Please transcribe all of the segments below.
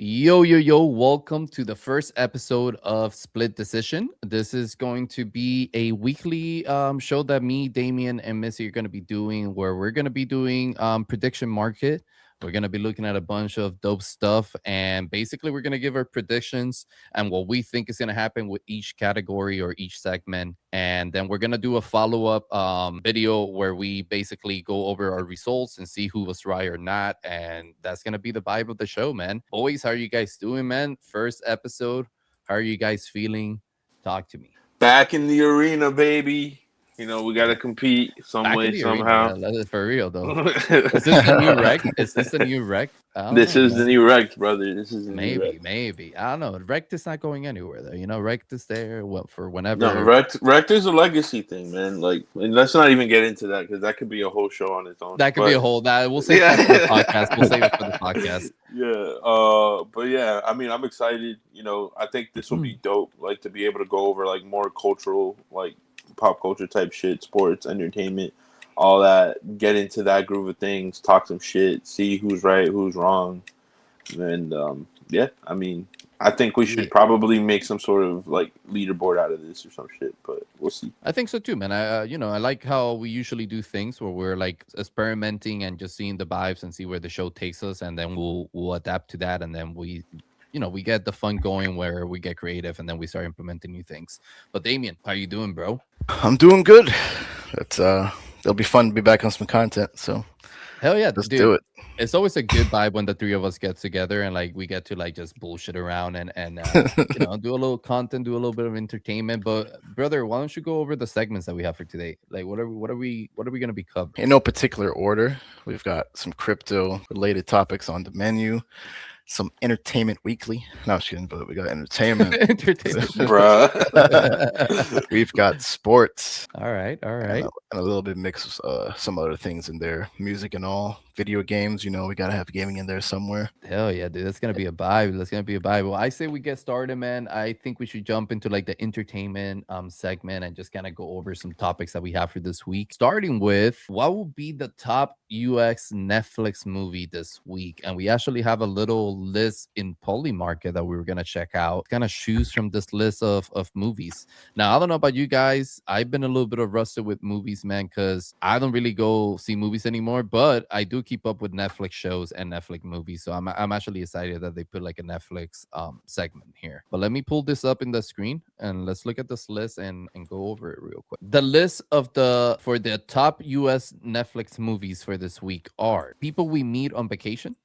Yo, welcome to the first episode of Split Decision. This is going to be a weekly show that me, Damien, and Missy are going to be doing where we're going to be doing prediction market. We're going to be looking at a bunch of dope stuff, and basically we're going to give our predictions and what we think is going to happen with each category or each segment. And then we're going to do a follow-up video where we basically go over our results and see who was right or not. And that's going to be the vibe of the show, man. Boys, how are you guys doing, man? First episode. How are you guys feeling? Talk to me. Back in the arena, baby. We got to compete some Back in way, the arena, somehow. yeah. That is for real, though. Is this the new rec? Is this the new rec? I don't This know, is the man. new rec, brother. This is the new Maybe, rec. maybe. I don't know. Rect is not going anywhere, though. Rect is there for No, whenever. rec is a legacy thing, man. Like, and let's not even get into that because that could be a whole show on its own. That could be a But whole. That we'll save that for the podcast. We'll save it for the podcast. yeah. But yeah, I mean, I'm excited. I think this will be dope. Like to be able to go over like more cultural, like pop culture type shit, sports, entertainment, all that. Get into that groove of things, talk some shit, see who's right, who's wrong, and yeah. I mean, I think we Yeah. should probably make some sort of like leaderboard out of this or some shit, but we'll see. I think so too, man. I like how we usually do things where we're like experimenting and just seeing the vibes and see where the show takes us, and then we'll adapt to that, and then we get the fun going where we get creative, and then we start implementing new things. But Damien, how you doing, bro? I'm doing good. It'll be fun to be back on some content. So Hell yeah, let's dude. do it. It's always a good vibe when the three of us get together and like we get to like just bullshit around and do a little content, do a little bit of entertainment. But brother, why don't you go over the segments that we have for today? Like what are we gonna be covering? In no particular order, we've got some crypto related topics on the menu, some entertainment weekly. No, just kidding, but we got entertainment. Entertainment. Bruh. We've got sports. All right. And a little bit mix some other things in there, music and all, video games. We gotta have gaming in there somewhere. Hell yeah, dude. That's gonna be a vibe. That's gonna be a vibe. Well, I say we get started, man. I think we should jump into like the entertainment segment and just kind of go over some topics that we have for this week. Starting with what will be the top UX Netflix movie this week. And we actually have a little list in Polymarket that we were gonna check out. Kind of choose from this list of movies. Now, I don't know about you guys. I've been a little bit of rusted with movies, man, because I don't really go see movies anymore, but I do keep up with Netflix shows and Netflix movies. So I'm actually excited that they put like a Netflix segment here. But let me pull this up in the screen and let's look at this list and go over it real quick. The list for the top US Netflix movies for this week are People We Meet on Vacation.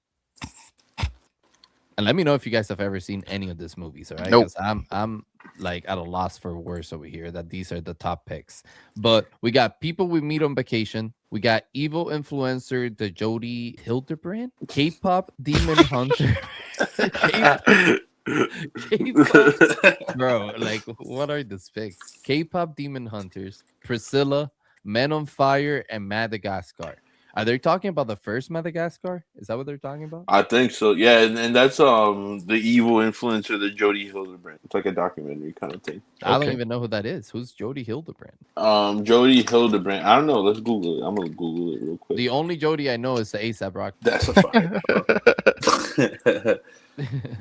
And let me know if you guys have ever seen any of these movies, all right? Nope. Because I'm like at a loss for words over here that these are the top picks. But we got People We Meet on Vacation. We got Evil Influencer, the Jody Hildebrand, K-pop Demon Hunter. K-pop, bro, like what are these picks? K-pop Demon Hunters, Priscilla, Men on Fire, and Madagascar. Are they talking about the first Madagascar? Is that what they're talking about? I think so. Yeah, and that's the evil influencer, the Jody Hildebrand. It's like a documentary kind of thing. I don't Okay. even know who that is. Who's Jody Hildebrand? Jody Hildebrand. I don't know. Let's Google it. I'm gonna Google it real quick. The only Jody I know is the ASAP Rock. That's a fact.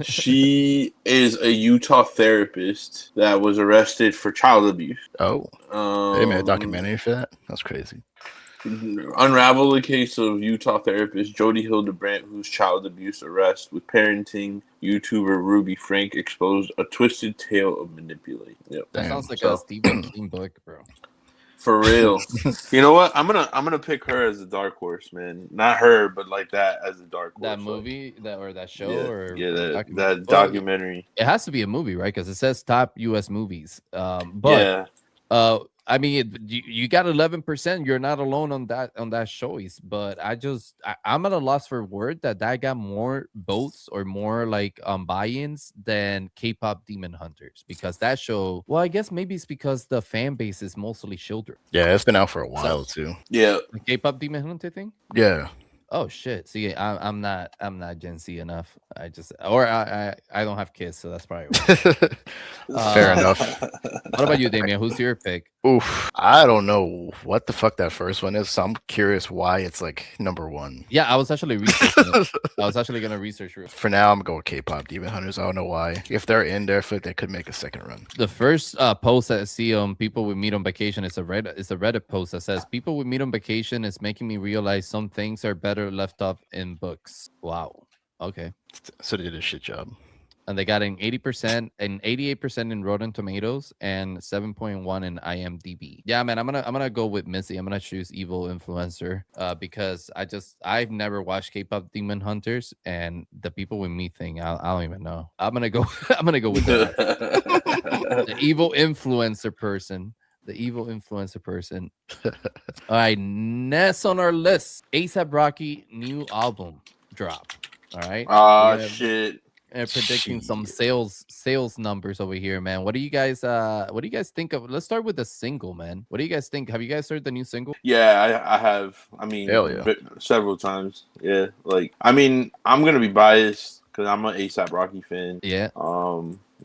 She is a Utah therapist that was arrested for child abuse. Oh, they made a documentary for that. That's crazy. Unravel the case of Utah therapist Jody Hildebrand, whose child abuse arrest with parenting YouTuber Ruby Frank exposed a twisted tale of manipulation. Yep. That Damn. sounds like So- a Stephen King book, bro. For real. You know what? I'm gonna pick her as a dark horse, man. Not her, but like that as a dark horse. That like- movie, that show, Yeah, or yeah, that documentary? Well, documentary. it has to be a movie, right? Because it says top U.S. movies. But Yeah. I mean, you got 11%. You're not alone on that choice. But I'm at a loss for word that got more votes or more like buy-ins than K-pop Demon Hunters, because that show. Well, I guess maybe it's because the fan base is mostly children. Yeah, it's been out for a while too. Yeah. The K-pop Demon Hunter thing. Yeah. Oh shit! See, I'm not Gen Z enough. I don't have kids, so that's probably why. Fair enough. What about you, Damien? Who's your pick? Oof. I don't know what the fuck that first one is, so I'm curious why it's like number one. Yeah, I was actually researching it. I was actually gonna research it. For now, I'm going K-pop Demon Hunters. I don't know why. If they're in there, I feel like they could make a second run. The first post that I see on people we meet on vacation is a Reddit post that says people we meet on vacation is making me realize some things are better left off in books. Wow. Okay. So they did a shit job. And they got an 80% and 88% in Rotten Tomatoes and 7.1 in IMDb. Yeah, man, I'm gonna go with Missy. I'm gonna choose Evil Influencer because I've never watched K-pop Demon Hunters, and the people with me thing I don't even know. I'm gonna go I'm gonna go with that. The Evil Influencer person. The Evil Influencer person. All right, next on our list, A$AP Rocky new album drop. All right. Shit. And predicting some sales numbers over here, man. What do you guys think of? Let's start with the single, man. What do you guys think? Have you guys heard the new single? Yeah, I have. I mean, Hell yeah. several times. Yeah, like I mean, I'm gonna be biased because I'm an A$AP Rocky fan. Yeah.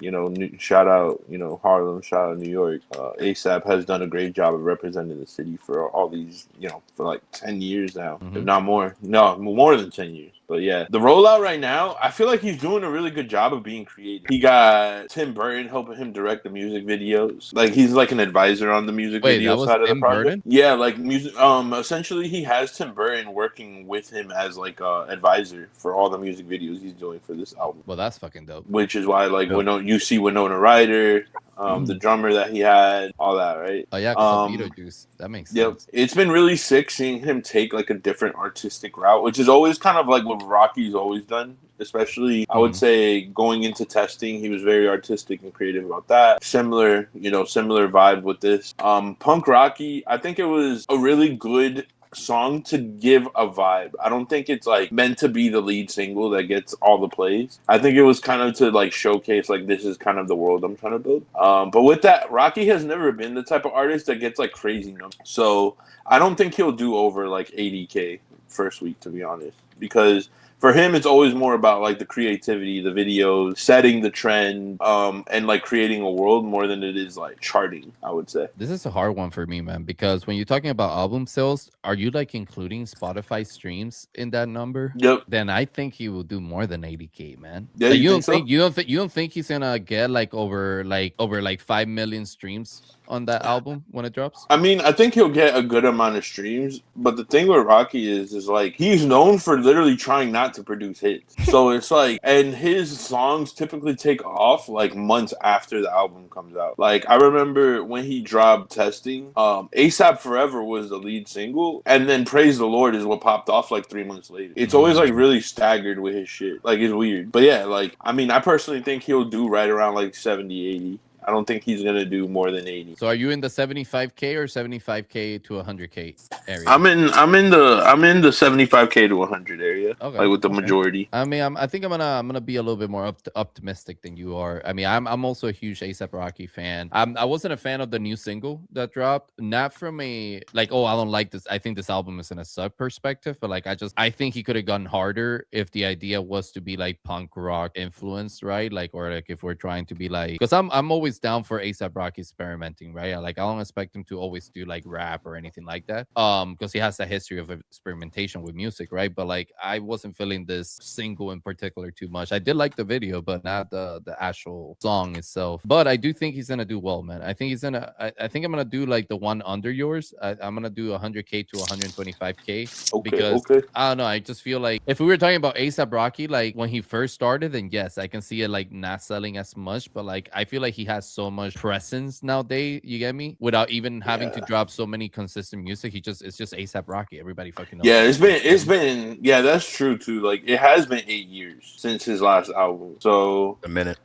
You know, shout out, you know, Harlem, shout out New York. A$AP has done a great job of representing the city for all these, you know, for like 10 years now, if not more. No, more than 10 years. But yeah, the rollout right now, I feel like he's doing a really good job of being creative. He got Tim Burton helping him direct the music videos. Like he's like an advisor on the music video side of the project. Burton? Yeah, like music. Essentially, he has Tim Burton working with him as like a advisor for all the music videos he's doing for this album. Well, that's fucking dope. Which is why, like, you see Winona Ryder, the drummer that he had, all that, right? Oh yeah, Beetlejuice. That makes sense. It's been really sick seeing him take like a different artistic route, which is always kind of like what Rocky's always done. Especially, I would say going into testing, he was very artistic and creative about that. Similar vibe with this. Punk Rocky, I think it was a really good song to give a vibe. I don't think it's like meant to be the lead single that gets all the plays. I think it was kind of to like showcase like this is kind of the world I'm trying to build. But with that, Rocky has never been the type of artist that gets like crazy numbers. So I don't think he'll do over like 80K first week, to be honest, because for him, it's always more about like the creativity, the videos, setting the trend, and like creating a world more than it is like charting, I would say. This is a hard one for me, man, because when you're talking about album sales, are you like including Spotify streams in that number? Yep. Then I think he will do more than 80K, man. Yeah, like, you don't think he's gonna get like over 5 million streams on that album when it drops? I mean, I think he'll get a good amount of streams, but the thing with Rocky is like he's known for literally trying not to produce hits. So it's like, and his songs typically take off like months after the album comes out. Like I remember when he dropped Testing, ASAP Forever was the lead single, and then Praise the Lord is what popped off like 3 months later. It's always like really staggered with his shit. Like it's weird. But yeah, like I mean, I personally think he'll do right around like 70, 80. I don't think he's gonna do more than 80. So are you in the 75K or 75K to 100K area? I'm in the 75K to 100 area. Okay. Like with the majority. I mean, I think I'm gonna be a little bit more optimistic than you are. I mean, I'm also a huge A$AP Rocky fan. I wasn't a fan of the new single that dropped, not from a like, oh, I don't like this. I think this album is in a sub perspective, but like I think he could have gone harder if the idea was to be like punk rock influenced, right? Like, or like if we're trying to be like, because I'm always down for A$AP Rocky experimenting, right? I don't expect him to always do like rap or anything like that, because he has a history of experimentation with music, right? But like I wasn't feeling this single in particular too much. I did like the video, but not the actual song itself. But I do think he's gonna do well, man. I think I think I'm gonna do like the one under yours. I'm gonna do 100K to 125K because I don't know. I just feel like if we were talking about A$AP Rocky, like when he first started, then yes, I can see it like not selling as much. But like I feel like he has so much presence nowadays, you get me, without even having to drop so many consistent music. It's just A$AP Rocky. Everybody fucking knows. Yeah, it's been yeah, that's true too. Like it has been 8 years since his last album. So a minute.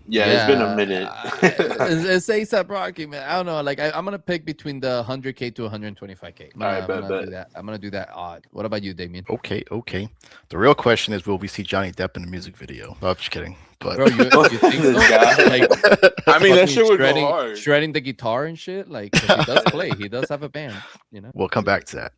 Yeah, it's been a minute. It's A$AP Rocky, man. I don't know. Like I'm gonna pick between the 100K to 125K. I'm gonna do that odd. What about you, Damien? Okay. The real question is, will we see Johnny Depp in the music video? Oh, I'm just kidding. but Bro, you think so? This guy. Like I mean, that fucking shit would go shredding, hard. shredding the guitar and shit. Like 'cause he does play. He does have a band. You know. we'll come back to that.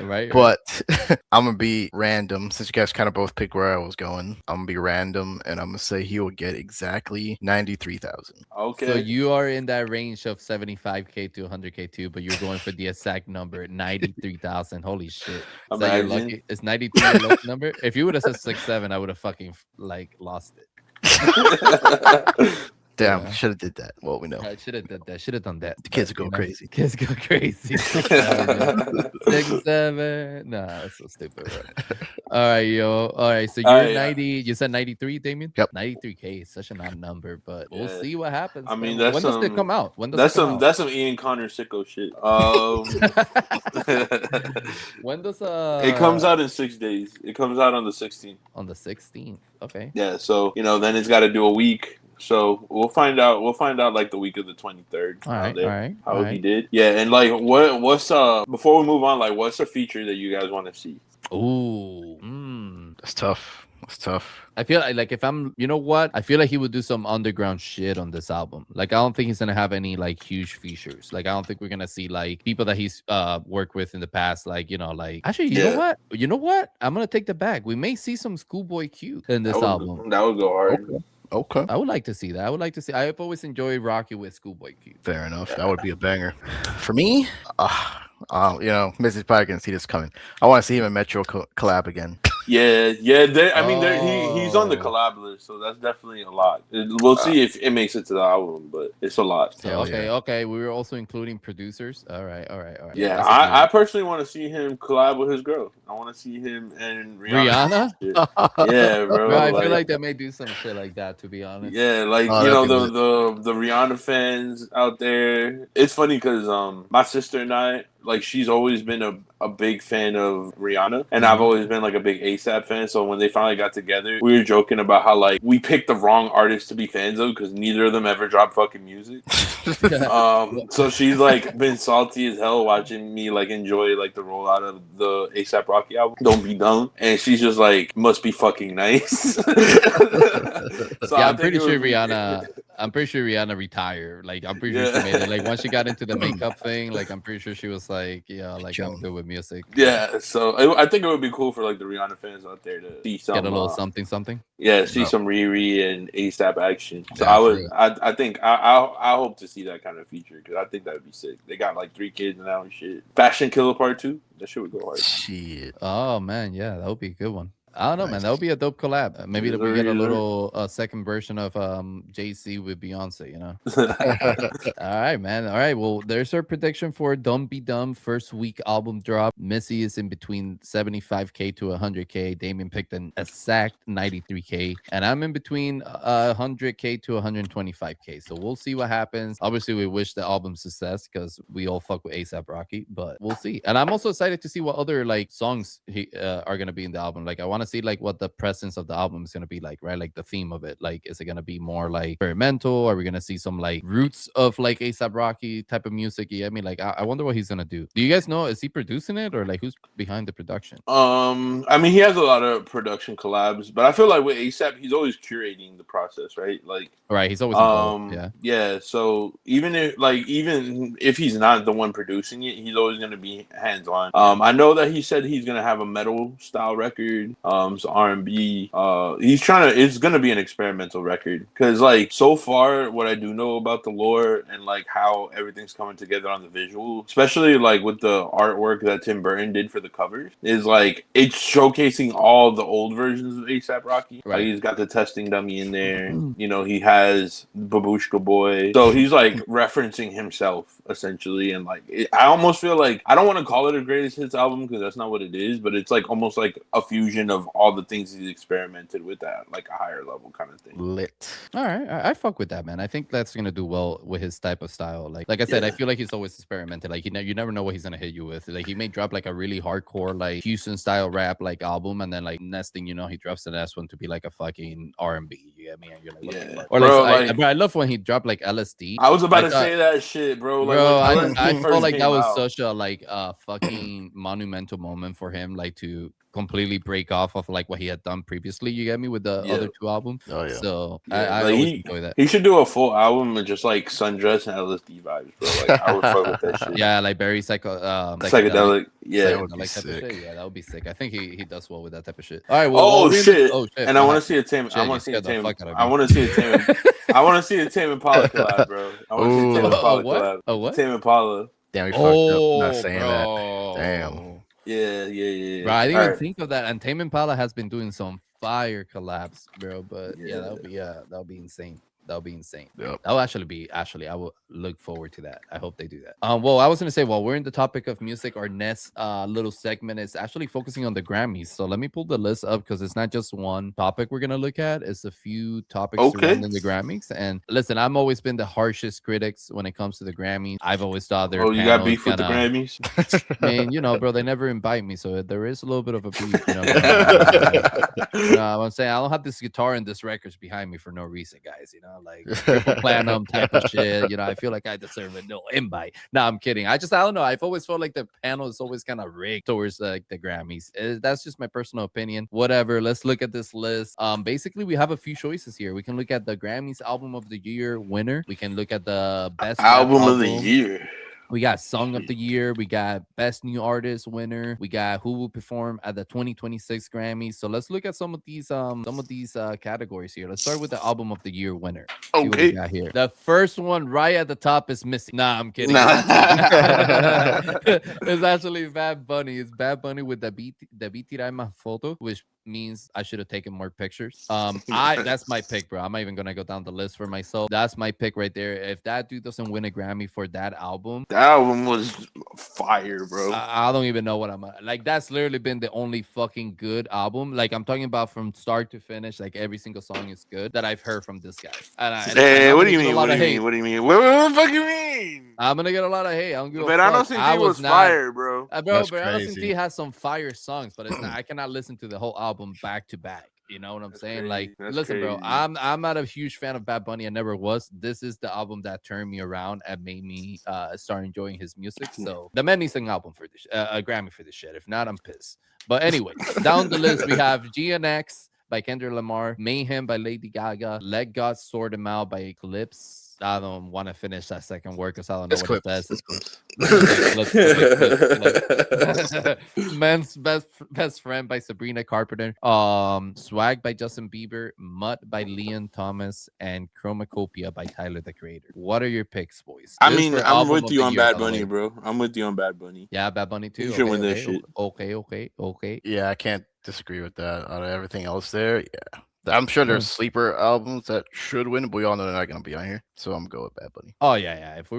Right. But I'm gonna be random since you guys kind of both picked where I was going. I'm gonna be random, and I'm gonna say he will get exactly 93,000. Okay. So you are in that range of 75K to 100K too, but you're going for the exact number 93,000. Holy shit! Is that your Imagine. lucky? Is 93 your lucky number? If you would have said 6'7", I would have fucking like lost it. Damn, Yeah. should have did that. Well, we know I should have done that. Should have done that. the kids but, go crazy. Kids go crazy. 6'7". Nah, that's so stupid. Bro. All right, yo. All right, so you're yeah. 90. You said 93, Damien. Yep. 93K is such an odd number, but we'll Yeah. see what happens. I mean, man. that's when does it some- come out? When does That's it come some out? that's some Ian Connor sicko shit. When does It comes out in 6 days. It comes out on the 16th. on the 16th? Okay. Yeah, so then it's got to do a week. So we'll find out. We'll find out like the week of the 23rd. All right. How all he right. did. Yeah, and like what's before we move on, like what's a feature that you guys want to see? Ooh. That's tough. That's tough. I feel like if I'm, you know what? I feel like he would do some underground shit on this album. Like I don't think he's gonna have any like huge features. Like I don't think we're gonna see like people that he's worked with in the past. Like like actually, you know what? You know what? I'm gonna take the back. We may see some Schoolboy Q in this album. That would go hard. Okay. I would like to see that. I would like to see. I've always enjoyed Rocky with Schoolboy Q. Fair enough. That would be a banger. For me, Mrs. probably can see this coming. I want to see him in Metro collab again. Yeah. He's on the collab list, so that's definitely a lot. We'll see if it makes it to the album, but it's a lot. So, okay. We were also including producers. All right. Yeah, I personally want to see him collab with his girl. I want to see him and Rihanna. Yeah, bro. I feel like they may do some shit like that. To be honest. Yeah, like the Rihanna fans out there. It's funny because my sister and I, like, she's always been a big fan of Rihanna, and I've always been like a big ASAP fan. So when they finally got together, we were joking about how like we picked the wrong artists to be fans of because neither of them ever dropped fucking music. So she's like been salty as hell watching me like enjoy like the rollout of the ASAP Rocky album. Don't be dumb, and she's just like must be fucking nice. So yeah, I'm pretty sure Rihanna retired. Like I'm pretty sure she made it. Like once she got into the makeup thing, like I'm pretty sure she was like, like I'm good with music. Yeah, so I think it would be cool for like the Rihanna fans out there to see some get a little something. Yeah, see some Riri and ASAP action. So Yeah, I think I hope to see that kind of feature because I think that would be sick. They got like 3 kids now and shit. Fashion Killer Part 2. That shit would go hard. Shit. Oh man, yeah, that would be a good one. I don't know, man. That would be a dope collab. Maybe we get a little second version of JC with Beyonce, All right, man. All right. Well, there's our prediction for Dumb Be Dumb first week album drop. Missy is in between 75K to 100K. Damien picked an exact 93K. And I'm in between 100K to 125K. So we'll see what happens. Obviously, we wish the album success because we all fuck with ASAP Rocky, but we'll see. And I'm also excited to see what other like songs are going to be in the album. Like, I want to see like what the presence of the album is gonna be like, right? Like the theme of it. Like, is it gonna be more like experimental? Are we gonna see some like roots of like ASAP Rocky type of music? Yeah, I mean, like I wonder what he's gonna do. Do you guys know? Is he producing it or like who's behind the production? I mean, he has a lot of production collabs, but I feel like with ASAP, he's always curating the process, right? Like, right, he's always involved. Yeah. So even if he's not the one producing it, he's always gonna be hands on. I know that he said he's gonna have a metal style record. So R&B. It's gonna be an experimental record because like so far what I do know about the lore and like how everything's coming together on the visual, especially like with the artwork that Tim Burton did for the covers, is like it's showcasing all the old versions of ASAP Rocky. Right. Like, he's got the testing dummy in there. He has Babushka Boy. So he's like referencing himself essentially, and like I almost feel like I don't want to call it a greatest hits album because that's not what it is, but it's like almost like a fusion of all the things he's experimented with at like a higher level kind of thing. Lit. All right, I fuck with that, man. I think that's gonna do well with his type of style. Like I said, I feel like he's always experimented. Like you never know what he's gonna hit you with. Like he may drop like a really hardcore like Houston style rap like album, and then like next thing you know, he drops the next one to be like a fucking R&B. You get me? And you're like, what the Yeah, fuck? Or bro, bro, I love when he dropped like LSD. I was about I to thought, say that shit, bro. Like bro, when I LSD felt first like that came was out. such a like fucking monumental moment for him, like to completely break off of like what he had done previously. You get me with the other two albums. Oh yeah. So Yeah, I like always enjoy that. he should do a full album of just like sundress and LSD vibes, bro. Like I would fuck with that shit. Yeah, like very Psychedelic. Yeah. That would be psychedelic type of sick. shit. Yeah, that would be sick. I think he does well with that type of shit. All right, well, Oh shit! oh shit, And I what want to see happened? a Tame. I Shit, you want to see a scared the Tame. fuck out of I me. want to see a Tame. I want to see a Tame Impala collab, bro. I want to see a Tame Ooh. Impala what? collab. A what? Tame Impala. Damn, we fucked up not Oh, saying bro. that. Damn. Yeah. Bro, I didn't All even right. think of that. And Tame Impala has been doing some fire collabs, bro. But yeah, Yeah. that'll be insane. That'll be insane. Yep. That'll actually be I will look forward to that. I hope they do that. Well, I was gonna say while we're in the topic of music, our next little segment is actually focusing on the Grammys. So let me pull the list up because it's not just one topic we're gonna look at. It's a few topics Okay. surrounding the Grammys. And listen, I've always been the harshest critics when it comes to the Grammys. I've always thought their Oh, you got panel beef is with the kinda, Grammys? I mean, you know, bro, they never invite me, so there is a little bit of a beef. You know what I'm saying? I don't have this guitar and this records behind me for no reason, guys. You know, like triple platinum type of shit. You know, I feel like I deserve a no invite. No, I'm kidding. I don't know. I've always felt like the panel is always kind of rigged towards like the Grammys. That's just my personal opinion. Whatever. Let's look at this list. Basically, we have a few choices here. We can look at the Grammys Album of the Year winner. We can look at the best rap Album of the year. We got Song of the Year. We got Best New Artist winner. We got who will perform at the 2026 Grammys. So let's look at some of these categories here. Let's start with the Album of the Year winner. See what we got here. The first one right at the top is missing. Nah, I'm kidding. Nah. It's actually Bad Bunny. It's Bad Bunny with the Tirai más foto, which means I should have taken more pictures. That's my pick, bro. I'm not even gonna go down the list for myself. That's my pick right there. If that dude doesn't win a Grammy for that album, That album was fire, bro. I don't even know what I'm like. That's literally been the only fucking good album. Like I'm talking about from start to finish. Like every single song is good that I've heard from this guy. Hey, what do you mean? What do you mean? What do you mean? What the fuck you mean? I'm gonna get a lot of hate. I don't give a fuck. Verano Sin Ti was fire, bro. Bro, Verano Sin Ti has some fire songs, but it's not. I cannot listen to the whole album back to back. You know what I'm saying? Crazy. Like, That's listen, crazy. bro. I'm not a huge fan of Bad Bunny. I never was. This is the album that turned me around and made me start enjoying his music. So the man needs an album for this, a Grammy for this shit. If not, I'm pissed. But anyway, down the list we have GNX by Kendrick Lamar, Mayhem by Lady Gaga, Let God Sort Him Out by Eclipse. I don't want to finish that second word because I don't know what it says. Man's best friend by Sabrina Carpenter. Swag by Justin Bieber, Mutt by Leon Thomas, and Chromacopia by Tyler the Creator. What are your picks, boys? I mean, I'm with you on Bad Bunny, bro. I'm with you on Bad Bunny. Yeah, Bad Bunny too. You should win that shit. Okay. Yeah, I can't disagree with that. Out of everything else there, yeah. I'm sure there's sleeper albums that should win, but we all know they're not gonna be on here. So I'm going with Bad Bunny. Oh yeah. If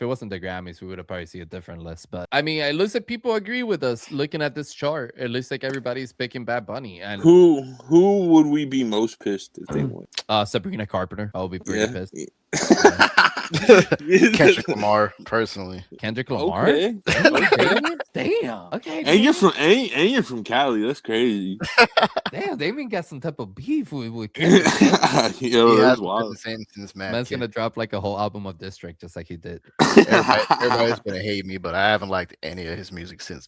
it wasn't the Grammys, we would have probably seen a different list. But I mean, it looks like people agree with us looking at this chart. It looks like everybody's picking Bad Bunny. And who would we be most pissed if they win? Sabrina Carpenter. I would be pretty pissed. Kendrick Lamar, personally. Kendrick Lamar. Okay. Damn. Okay. And you're from Cali. That's crazy. Damn, they even got some type of beef with Yo, that's wild. Man's gonna drop like a whole album of District just like he did. Everybody's gonna hate me, but I haven't liked any of his music since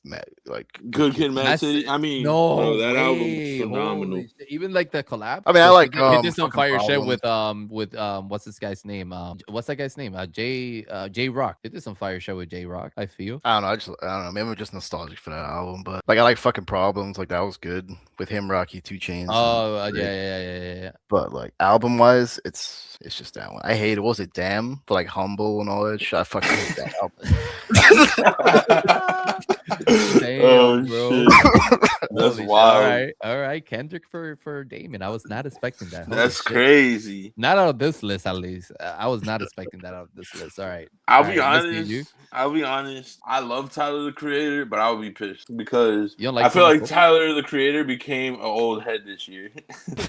Good Kid, Mad City. I mean, no, bro, that album is phenomenal. Even like the collab. I mean, I like he did some fire shit Problems. with what's this guy's name? What's that guy's name? J Rock. He did some fire shit with J Rock. I feel. I don't know. Maybe I'm just nostalgic for that album, but like I like fucking Problems. Like that was good with him, Rocky, 2 Chainz. Oh yeah. But like album wise, it's just that one. I hate it. What was it? Damn, for like Humble and all that shit. I fucking hate that album. Damn, bro. That's wild. All right. Kendrick for Damon. I was not expecting that. That's crazy. Not out of this list, at least. I was not expecting that out of this list. All right. I'll be honest. I love Tyler the Creator, but I would be pissed because I feel like Tyler the Creator became an old head this year.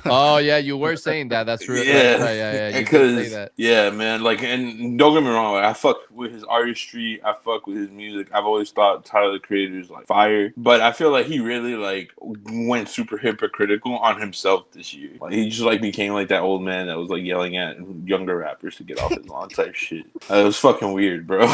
Oh yeah, you were saying that. That's real. Yeah. Right, yeah. You did say Because that. yeah, man, like, and don't get me wrong, like, I fuck with his artistry, I fuck with his music. I've always thought Tyler the Creator is like fire, but I feel like he really like went super hypocritical on himself this year. Like he just like became like that old man that was like yelling at younger rappers to get off his lawn type shit. It was fucking weird, bro.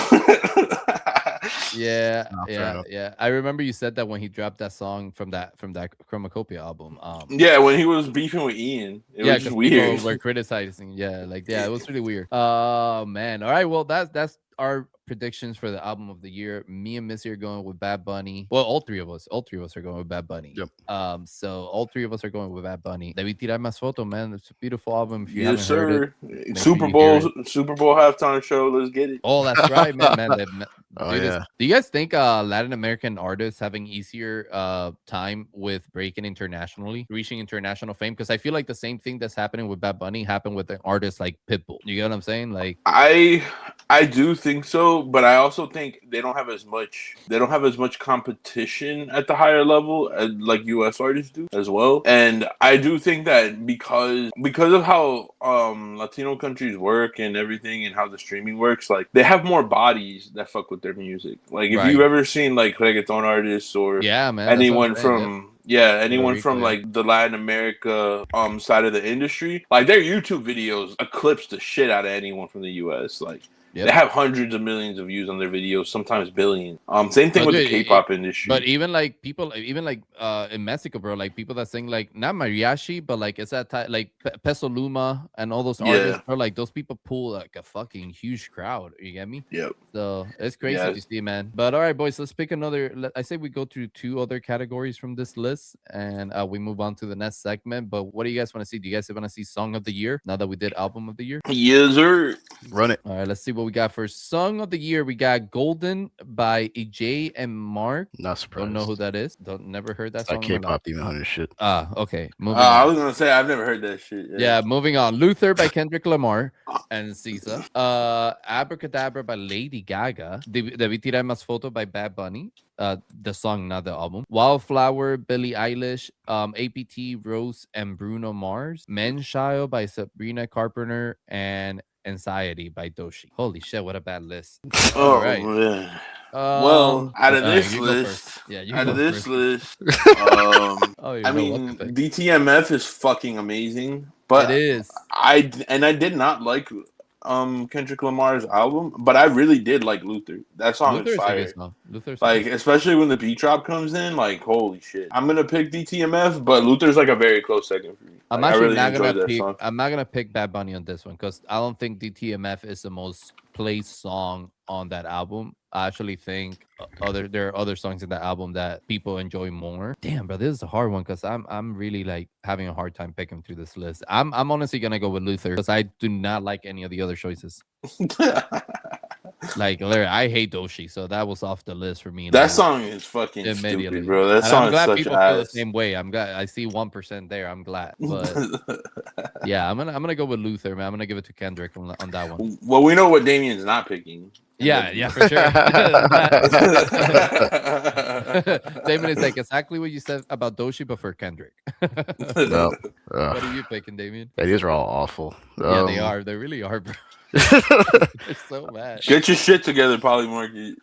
Yeah, No, fair yeah, enough. yeah. I remember you said that when he dropped that song from that Chromacopia album. Yeah, when he was beefing with Ian, it Yeah, was just because people weird. were criticizing. Yeah, like yeah, it was really weird. Oh man. All right. Well, that's our predictions for the album of the year. Me and Missy are going with Bad Bunny. Well, all three of us are going with Bad Bunny. Yep. So all three of us are going with Bad Bunny. Debí tirar más foto, man. It's a beautiful album. If you Yes, haven't heard it, sir. make sure you hear it. Super Bowl halftime show. Let's get it. Oh, that's right, man. Oh Dude, yeah. do you guys think Latin American artists having easier time with breaking internationally, reaching international fame? Because I feel like the same thing that's happening with Bad Bunny happened with an artist like Pitbull. You get what I'm saying? Like, I do think so, but I also think they don't have as much competition at the higher level as like US artists do as well. And I do think that because of how Latino countries work and everything and how the streaming works, like they have more bodies that fuck with their music. Like if you've right? ever seen like reggaeton artists or Yeah, man. That's what anyone I'm saying. Yep. from Puerto anyone Rico. from Yeah. like the Latin America side of the industry, like their YouTube videos eclipse the shit out of anyone from the US. Like Yep. they have hundreds of millions of views on their videos, sometimes billions. Same thing No, with the dude, K-pop industry. but even like people, even like in Mexico, bro, like people that sing like not mariachi, but like it's that type, like Peso Luma and all those artists, Yeah. bro. Like those people pull like a fucking huge crowd. You get me? Yep. So it's crazy to Yes. see, man. But all right, boys, let's pick another. I say we go through two other categories from this list, and we move on to the next segment. But what do you guys want to see? Do you guys want to see song of the year now that we did album of the year? Yes, sir. Run it. All right, let's see what we got for song of the year. We got "Golden" by EJ and Mark. Not surprised. Don't know who that is. Don't never heard that It's that song. in my life. K-pop Demon Hunter shit. Okay. Moving I on. was gonna say I've never heard that shit. Yeah, moving on. Luther by Kendrick Lamar and Caesar. Abracadabra by Lady Gaga. Debí tirar más foto by Bad Bunny. The song, not the album. Wildflower, Billie Eilish, APT, Rose, and Bruno Mars. Men Child by Sabrina Carpenter, and Anxiety by Doshi. Holy shit, what a bad list. Oh All right. man. Well, out of this you go list, first. Yeah, you out go of this first. list, Oh, you I know what mean, to pick. DTMF is fucking amazing, but It is. I did not like Kendrick Lamar's album, but I really did like Luther. That song Luther is is a fire. good song. Luther's a Like good song. especially when the beat drop comes in, like holy shit. I'm gonna pick DTMF, but Luther's like a very close second for me. I'm Like, I actually really not enjoyed gonna that pick. song. I'm not gonna pick Bad Bunny on this one because I don't think DTMF is the most played song on that album. I actually think there are other songs in that album that people enjoy more. Damn, bro, this is a hard one because I'm really like having a hard time picking through this list. I'm honestly gonna go with Luther because I do not like any of the other choices. Like, literally, I hate Doshi, so that was off the list for me. That like, song is fucking immediately, stupid, bro. That and song I'm is glad such people feel the ass. same way. I'm glad I see 1% there. I'm glad, but yeah, I'm gonna go with Luther, man. I'm gonna give it to Kendrick on that one. Well, we know what Damien's not picking. Yeah, for sure. Damon is like exactly what you said about Doshi, but for Kendrick. No. What are you picking, Damien? Yeah, these are all awful. Yeah, they are. They really are, bro. It's so bad. Get your shit together, Polymarket.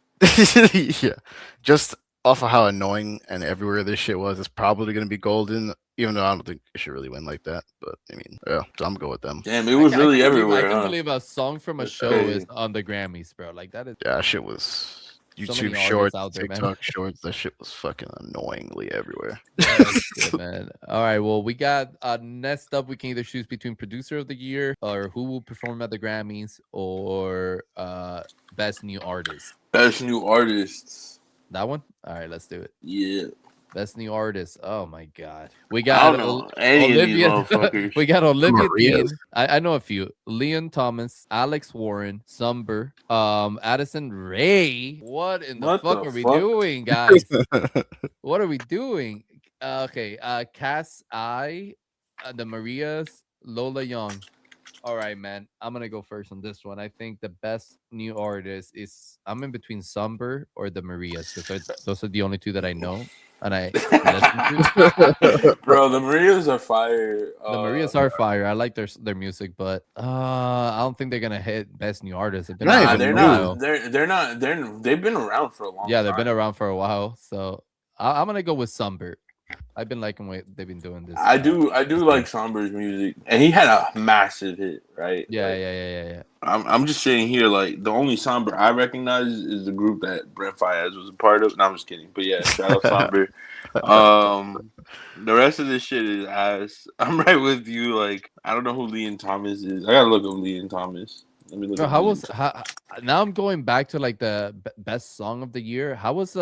Yeah, just off of how annoying and everywhere this shit was, it's probably gonna be Golden. Even though I don't think it should really win like that, but I mean, yeah, so I'm gonna go with them. Damn, it was really everywhere. I can't Huh? believe a song from a That's show crazy. is on the Grammys, bro. Like that is Yeah, that shit was So many YouTube artists shorts, out there, man. TikTok shorts. That shit was fucking annoyingly everywhere. That's good, man. All right, well, we got next up. We can either choose between producer of the year or who will perform at the Grammys or best new artist. Best new artists. That one. All right, let's do it. Yeah. Best new artist. Oh my god, we I got don't know any of these motherfuckers. we got Olivia Maria's. Dean. I know a few. Leon Thomas, Alex Warren, Sumber, Addison Ray. What in the What fuck the are we fuck? doing, guys? What are we doing? Okay, Cass I, the Marias, Lola Young. All right, man. I'm gonna go first on this one. I think the best new artist is I'm in between Somber or the Marias because those are the only two that I know and I listen to. Bro, the Marias are fire. The Marias are fire. I like their music, but I don't think they're gonna hit best new artist. They've been Not Nah, around even they're for a new. not. while. They've been around for a long Yeah, they've been time. around for a while. So I'm gonna go with Somber. I've been liking what they've been doing this. I do This like year. Somber's music, and he had a massive hit, right? Yeah, Like, yeah, yeah, yeah, yeah. I'm just saying here, like the only Somber I recognize is the group that Brent Fayez was a part of. No, I'm just kidding, but yeah, shout out Somber. The rest of this shit is ass. I'm right with you. Like, I don't know who Leon Thomas is. I gotta look up Leon Thomas. Let me look Bro, up how Leon was Thomas. now I'm going back to like the best song of the year. How was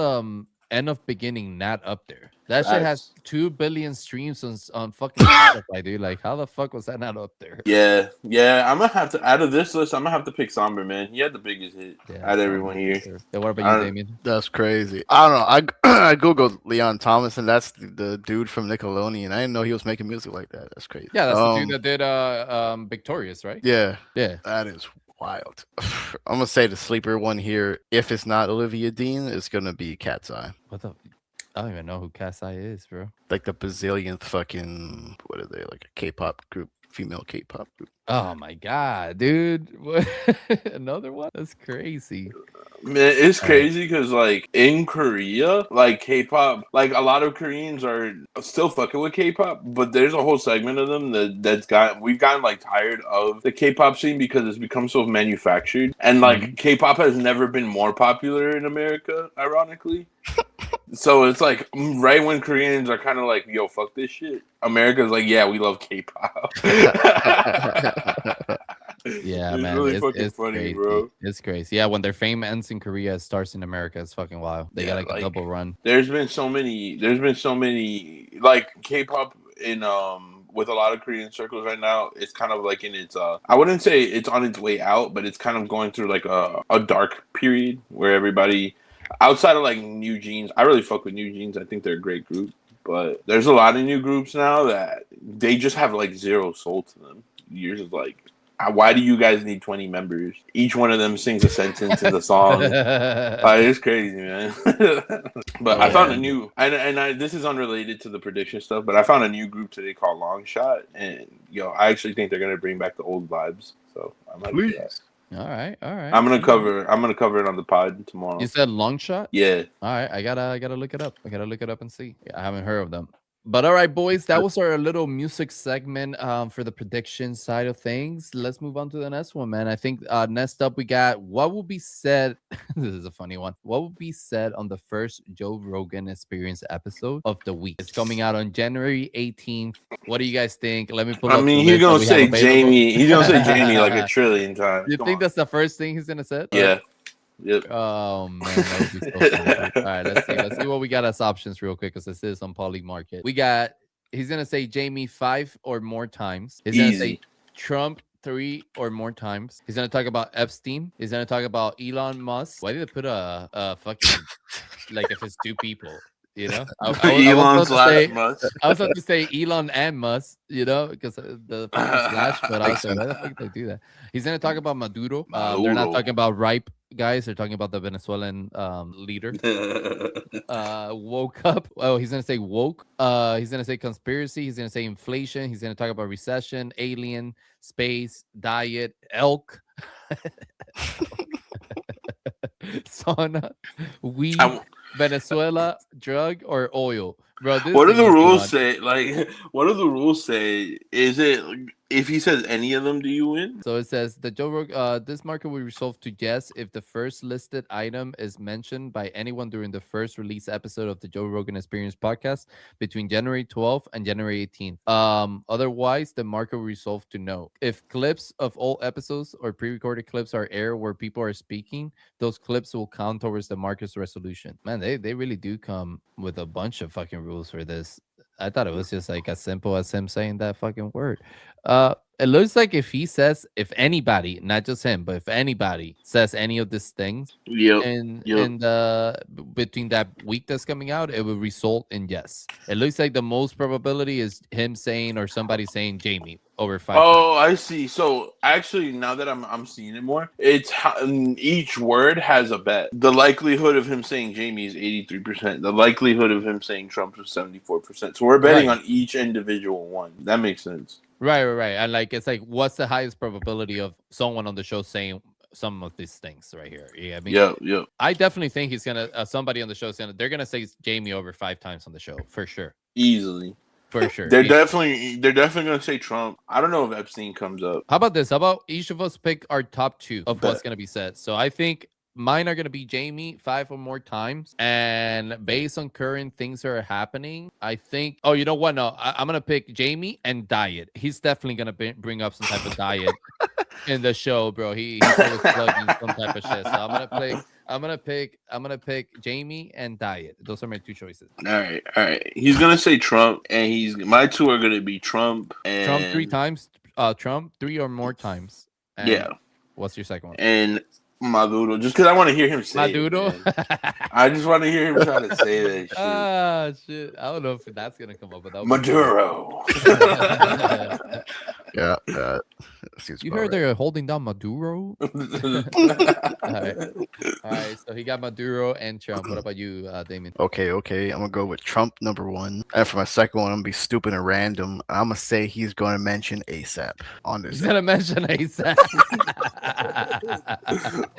End of Beginning not up there? That shit has Facts. 2 billion streams on fucking Spotify, dude. Like how the fuck was that not up there? Yeah. I'm gonna have to out of this list. I'm gonna have to pick Somber, man. He had the biggest hit Yeah, out of Somber everyone for here. sure. Yeah, what about I you, don't, Damien? That's crazy. I don't know. I googled Leon Thomas, and that's the dude from Nickelodeon. I didn't know he was making music like that. That's crazy. Yeah, that's the dude that did Victorious, right? Yeah, Yeah. that is wild. I'm gonna say the sleeper one here. If it's not Olivia Dean, it's gonna be Cat's Eye. What the I don't even know who Kasai is, bro. Like the bazillionth fucking what are they? Like a K-pop group, female K-pop group. Oh my god, dude. What? Another one? That's crazy. Man, it's All right. crazy because like in Korea, like K-pop, like a lot of Koreans are still fucking with K-pop, but there's a whole segment of them we've gotten like tired of the K-pop scene because it's become so manufactured, and like Mhm. K-pop has never been more popular in America, ironically. So it's like right when Koreans are kind of like, "Yo, fuck this shit," America's like, "Yeah, we love K-pop." Yeah, It's man, really fucking it's funny, crazy. bro. It's crazy. Yeah, when their fame ends in Korea, it starts in America. It's fucking wild. They got Yeah, like a like double run. there's been so many like K-pop in with a lot of Korean circles right now. It's kind of like in its I wouldn't say it's on its way out, but it's kind of going through like a dark period where everybody outside of like New Jeans, I really fuck with New Jeans. I think they're a great group, but there's a lot of new groups now that they just have like zero soul to them. You're just like, why do you guys need 20 members? Each one of them sings a sentence in the song. It's crazy, man. But I found Yeah. a new, this is unrelated to the prediction stuff, but I found a new group today called Long Shot, and I actually think they're gonna bring back the old vibes. So I'm ready for that. Please. All right, all right. I'm gonna all right. cover it on the pod tomorrow. You said long shot? Yeah. All right, I gotta look it up. I gotta look it up and see. Yeah, I haven't heard of them. But all right, boys, that was our little music segment for the prediction side of things. Let's move on to the next one, man. I think next up we got what will be said. This is a funny one. What will be said on the first Joe Rogan Experience episode of the week? It's coming out on January 18th. What do you guys think? Let me pull I up the mean, he's list that gonna we have say available. Jamie. He's gonna say Jamie like a trillion times. You Come think on. that's the first thing he's gonna say? Yeah. Yep. Oh man, that would be so funny. Dude. All right, let's see. Let's see what we got as options real quick because this is on Poly Market. We got he's gonna say Jamie 5 or more times. He's gonna say Easy. Trump 3 or more times. He's gonna talk about Epstein. He's gonna talk about Elon Musk. Why did they put a fucking like if it's two people? You know, I was Elon about to say slash Musk. I was about to say Elon and Musk, you know, because the fucking slash, but I was Makes like, sense. why the fuck they do that? He's gonna talk about Maduro. They're not Maduro. talking about ripe guys. They're talking about the Venezuelan leader. Woke up. Oh, he's gonna say woke. He's gonna say conspiracy. He's gonna say inflation. He's gonna talk about recession, alien, space, diet, elk, sauna, weed, I- Venezuela, drug or oil, bro. This What do is an the easy rules one. say? Like, what do the rules say? Is it if he says any of them, do you win? So it says the Joe Rogan, this market will resolve to yes if the first listed item is mentioned by anyone during the first release episode of the Joe Rogan Experience podcast between January 12th and January 18th. Otherwise, the market will resolve to no. If clips of all episodes or pre-recorded clips are aired where people are speaking, those clips will count towards the market's resolution. Man, they really do come with a bunch of fucking rules for this. I thought it was just like as simple as him saying that fucking word. It looks like if anybody, not just him, but if anybody says any of these things Yep. in the between that week that's coming out, it will result in yes. It looks like the most probability is him saying or somebody saying Jamie over 5 times. Oh, I see. So actually, now that I'm seeing it more, each word has a bet. The likelihood of him saying Jamie is 83%. The likelihood of him saying Trump is 74%. So we're betting Right. on each individual one. That makes sense. Right. And like it's like what's the highest probability of someone on the show saying some of these things right here? Yeah, I mean, Yep. I definitely think he's gonna somebody on the show they're gonna say Jamie over 5 times on the show for sure. Easily. For sure. They're definitely gonna say Trump. I don't know if Epstein comes up. How about this? How about each of us pick our top 2 of what's gonna be said? So I think mine are gonna be Jamie 5 or more times, and based on current things that are happening, I think. Oh, you know what? No, I'm gonna pick Jamie and diet. He's definitely gonna bring up some type of diet in the show, bro. He's always plugging some type of shit. So I'm gonna pick Jamie and diet. Those are my 2 choices. All right. He's gonna say Trump, and my 2 are gonna be Trump and Trump 3 times. Trump 3 or more times. And yeah. What's your second one? And Maduro, just because I want to hear him say Maduro. I just want to hear him try to say that shit. Ah, shit. I don't know if that's gonna come up, but that Maduro. Yeah. You heard they're holding down Maduro. All right. So he got Maduro and Trump. What about you, Damien? Okay. I'm gonna go with Trump number 1, and for my second one, I'm gonna be stupid and random. I'm gonna say he's gonna mention ASAP on this. He's gonna mention ASAP.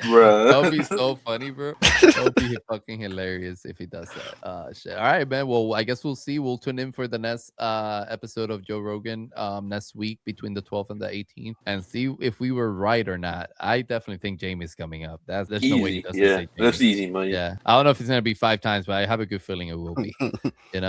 Bruh. That would be so funny, bro. That would be fucking hilarious if he does that. Shit. All right, man. Well, I guess we'll see. We'll tune in for the next episode of Joe Rogan next week between the 12th and the 18th and see if we were right or not. I definitely think Jamie's coming up. There's easy. No way he doesn't say Jamie. That's easy money. Yeah. I don't know if it's gonna be 5 times, but I have a good feeling it will be.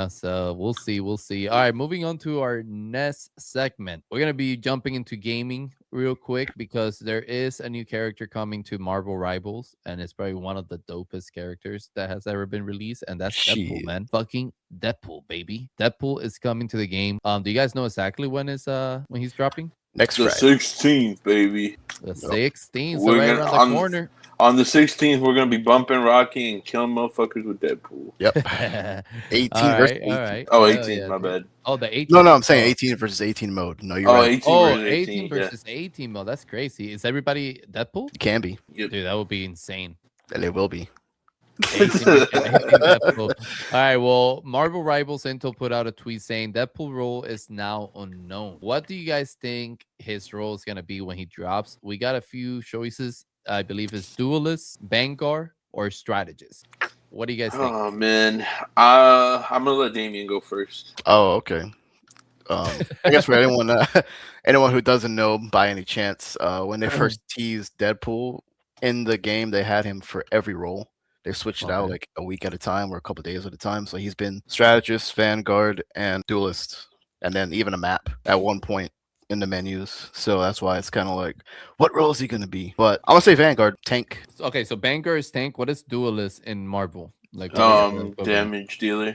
So we'll see. All right, moving on to our next segment. We're gonna be jumping into gaming real quick because there is a new character coming to Marvel Rivals, and it's probably one of the dopest characters that has ever been released, and that's Deadpool, man. Fucking Deadpool, baby. Deadpool is coming to the game. Do you guys know exactly when he's dropping? Next the Friday. 16th, baby. The 16th, so right around the corner. On the 16th, we're gonna be bumping Rocky and killing motherfuckers with Deadpool. Yep. 18 versus 18. All right. Oh, 18, my bad. Oh, the 18. No, I'm saying 18 versus 18 mode. No, you're right. 18 versus 18 mode. That's crazy. Is everybody Deadpool? It can be. Yep. Dude, that would be insane. And it will be. 18 Deadpool. All right, well, Marvel Rivals Intel put out a tweet saying Deadpool role is now unknown. What do you guys think his role is going to be when he drops? We got a few choices. I believe it's Duelist, Vanguard, or Strategist. What do you guys think? Oh, man. I'm going to let Damien go first. Oh, okay. I guess for anyone who doesn't know by any chance, when they first teased Deadpool in the game, they had him for every role. They switched it out like a week at a time or a couple days at a time. So he's been Strategist, Vanguard, and Duelist, and then even a map at one point in the menus. So that's why it's kind of like, what role is he going to be? But I'm going to say Vanguard, tank. Okay, so Vanguard is tank. What is Duelist in Marvel? Like damage dealer.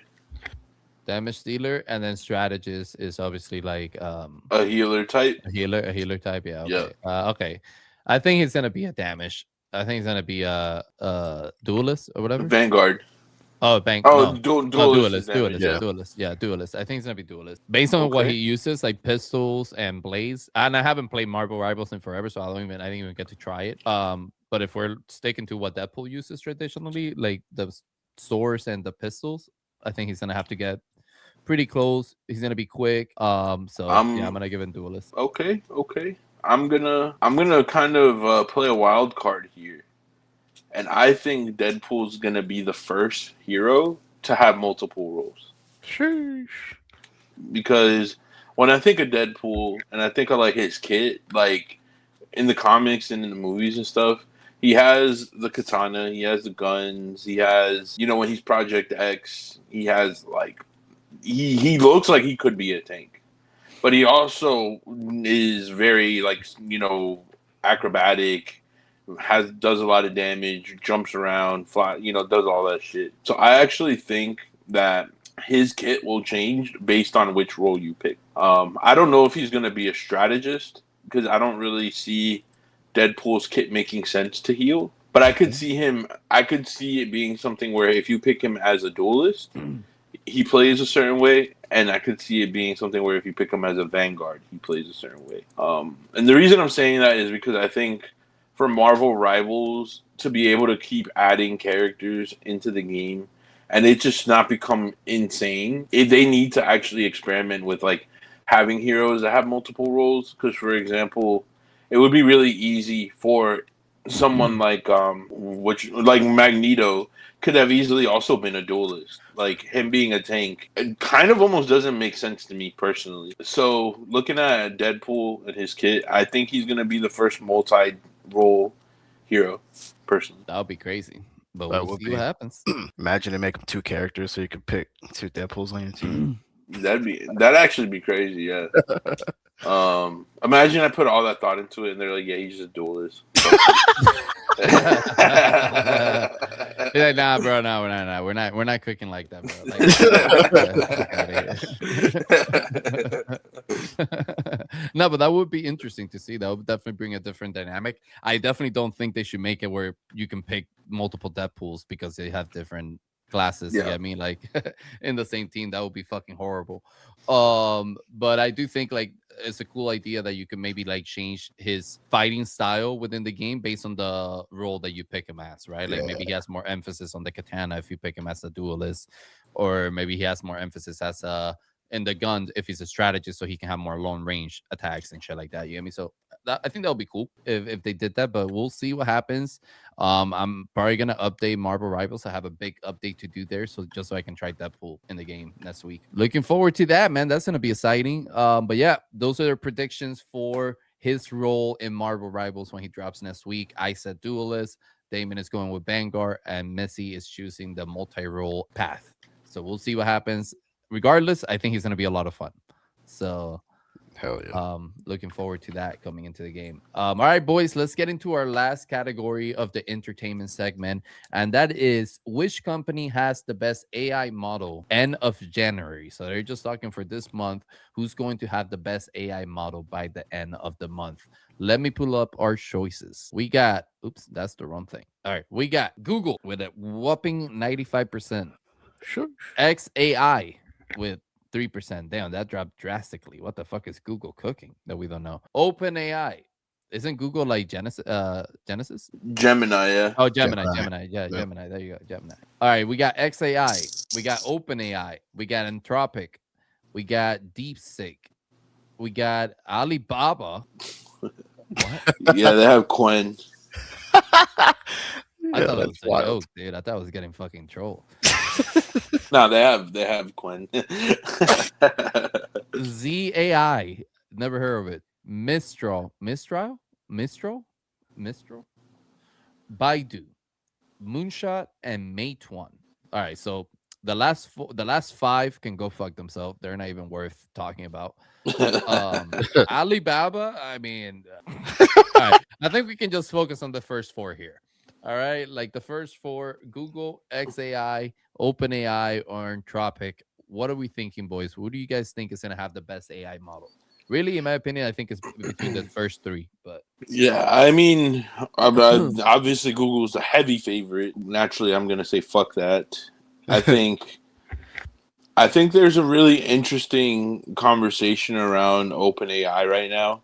Damage dealer, and then Strategist is obviously like a healer type. A healer type, yeah. Okay. Okay. I think he's gonna be a damage. I think he's gonna be a duelist or whatever. Vanguard. Oh, duelist. Yeah, duelist. I think he's gonna be duelist based on what he uses, like pistols and blades. And I haven't played Marvel Rivals in forever, so I didn't even get to try it. But if we're sticking to what Deadpool uses traditionally, like the swords and the pistols, I think he's gonna have to get pretty close. He's gonna be quick. I'm gonna give him duelist. Okay. I'm gonna kind of play a wild card here, and I think Deadpool's gonna be the first hero to have multiple roles. Sheesh. Because when I think of Deadpool and I think of like his kit, like in the comics and in the movies and stuff, he has the katana, he has the guns, he has, when he's Project X, he has like he looks like he could be a tank. But he also is very acrobatic, does a lot of damage, jumps around, fly, does all that shit. So I actually think that his kit will change based on which role you pick. I don't know if he's going to be a strategist because I don't really see Deadpool's kit making sense to heal. But I could see him. I could see it being something where if you pick him as a duelist, he plays a certain way, and I could see it being something where if you pick him as a vanguard, he plays a certain way. And the reason I'm saying that is because I think for Marvel Rivals to be able to keep adding characters into the game and it just not become insane, they need to actually experiment with like having heroes that have multiple roles. Because, for example, it would be really easy for someone like which like Magneto could have easily also been a duelist. Like him being a tank, it kind of almost doesn't make sense to me personally. So looking at Deadpool and his kit, I think he's gonna be the first multi-role hero. Personally, That would be crazy. But That we'll would see be. what happens. Imagine they make them 2 characters so you could pick 2 Deadpools on your team. that'd actually be crazy. Yeah. Imagine I put all that thought into it, and they're like, "Yeah, he's just a duelist." He's like, nah, bro, no, we're not cooking like that, bro. No, but that would be interesting to see. That would definitely bring a different dynamic. I definitely don't think they should make it where you can pick multiple Deadpools because they have different classes. Yeah, I mean, like in the same team, that would be fucking horrible. But I do think like it's a cool idea that you can maybe like change his fighting style within the game based on the role that you pick him as, right? Like maybe he has more emphasis on the katana if you pick him as a duelist, or maybe he has more emphasis as a in the gun if he's a strategist, so he can have more long range attacks and shit like that. You know what I mean? So I think that would be cool if they did that, but we'll see what happens. I'm probably gonna update Marvel Rivals. I have a big update to do there, so just so I can try Deadpool in the game next week. Looking forward to that, man. That's gonna be exciting. But yeah, those are the predictions for his role in Marvel Rivals when he drops next week. I said duelist. Damon is going with Vanguard, and Missy is choosing the multi-role path. So we'll see what happens. Regardless, I think he's gonna be a lot of fun. So Hell yeah. looking forward to that coming into the game. All right, boys, let's get into our last category of the entertainment segment, and that is which company has the best AI model end of January. So they're just talking for this month, who's going to have the best AI model by the end of the month. Let me pull up our choices. We got, oops, that's the wrong thing. All right, we got Google with a whopping 95%, Sure. XAI with 3%. Damn, that dropped drastically. What the fuck is Google cooking that we don't know? OpenAI. Isn't Google like Genesis? Gemini, yeah. Oh, Gemini. Yeah, Gemini. There you go. Gemini. All right, we got XAI. We got OpenAI. We got Anthropic. We got DeepSeek. We got Alibaba. What? Yeah, they have Quen. I thought it was a joke, dude. I thought I was getting fucking trolled. No, they have Quen. ZAI. Never heard of it. Mistral. Baidu, Moonshot, and Meituan. All right, so the last 5 can go fuck themselves. They're not even worth talking about. Alibaba, I mean, all right, I think we can just focus on the first 4 here. All right, like the first 4: Google, XAI, OpenAI, or Anthropic. What are we thinking, boys? Who do you guys think is gonna have the best AI model? Really, in my opinion, I think it's between the first 3. But Yeah, I mean, obviously Google's a heavy favorite. Naturally, I'm gonna say fuck that. I think there's a really interesting conversation around OpenAI right now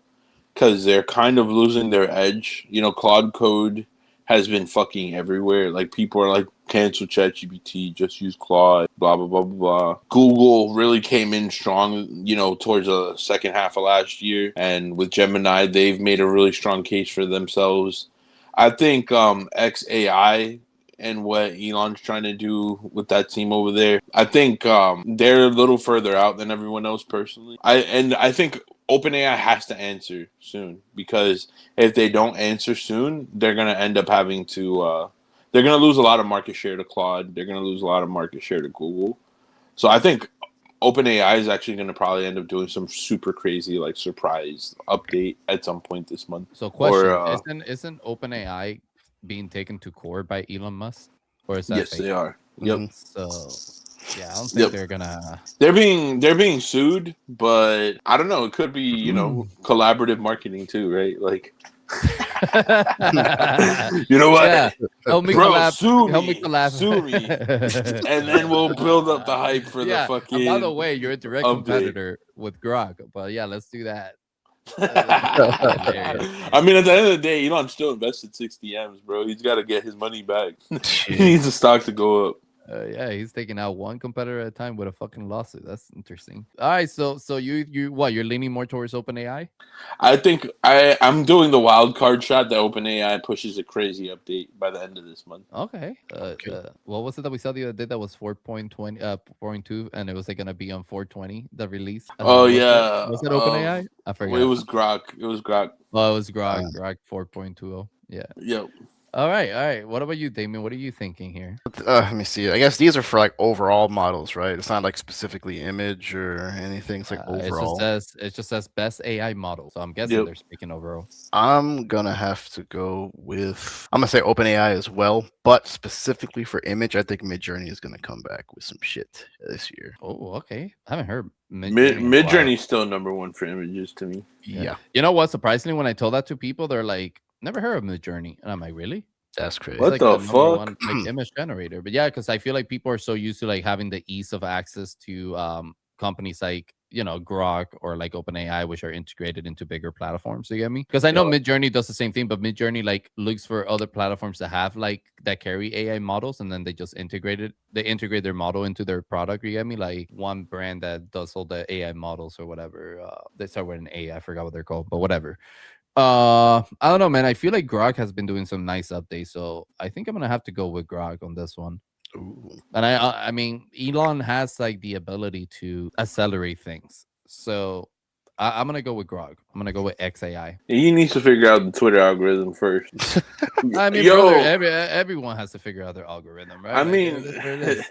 because they're kind of losing their edge. You know, Claude Code has been fucking everywhere. Like, people are like, cancel ChatGPT, just use Claude, blah, blah, blah, blah, blah. Google really came in strong, you know, towards the second half of last year. And with Gemini, they've made a really strong case for themselves. I think XAI and what Elon's trying to do with that team over there, I think they're a little further out than everyone else personally. I think OpenAI has to answer soon, because if they don't answer soon, they're going to end up having to they're going to lose a lot of market share to Claude. They're going to lose a lot of market share to Google. So I think OpenAI is actually going to probably end up doing some super crazy like surprise update at some point this month. So, question: isn't OpenAI being taken to court by Elon Musk, or is that yes, fake? they are. Yep. So Yeah, I don't think Yep. they're gonna. They're being sued, but I don't know. It could be collaborative marketing too, right? Like, you know what, Yeah, help me bro? collab. Help me Sue me, and then we'll build up the hype for the Yeah, and by the fucking way, you're a direct update. competitor with Grok, but yeah, let's do that. That'd be hilarious. I mean, at the end of the day, Elon still invested 60 M's, bro. He's got to get his money back. He needs the stock to go up. Yeah, he's taking out one competitor at a time with a fucking lawsuit. That's interesting. All right, so you what? You're leaning more towards OpenAI? I think I'm doing the wild card shot that OpenAI pushes a crazy update by the end of this month. Okay. What was it that we saw the other day that was 4.20, 4.2, and it was like gonna be on 420 the release? Oh Was yeah, was it OpenAI? I forgot. it was Grok. It was Grok. Oh, it was Grok 4.20. Yeah. Yep. All right. What about you, Damien? What are you thinking here? Let me see. I guess these are for like overall models, right? It's not like specifically image or anything. It's like overall. It just says best AI model. So I'm guessing they're speaking overall. I'm gonna have to go with. I'm gonna say OpenAI as well, but specifically for image, I think Midjourney is gonna come back with some shit this year. Oh, okay. I haven't heard Midjourney's still number one for images to me. Yeah. You know what? Surprisingly, when I told that to people, they're like, "Never heard of Midjourney," and I'm like, "Really? That's crazy." What like the number fuck? one, like image generator." But yeah, because I feel like people are so used to like having the ease of access to companies like Grok or like OpenAI, which are integrated into bigger platforms. You get me? Because I know Midjourney does the same thing, but Midjourney like looks for other platforms that have like that carry AI models, and then they just integrate their model into their product. You get me? Like one brand that does all the AI models or whatever. They start with an A. I forgot what they're called, but whatever. I don't know, man. I feel like Grok has been doing some nice updates, so I think I'm gonna have to go with Grok on this one. Ooh. And I mean, Elon has like the ability to accelerate things, so I'm gonna go with Grok. I'm gonna go with XAI. He needs to figure out the Twitter algorithm first. I mean, brother, everyone has to figure out their algorithm, right? I Like, mean, there it is.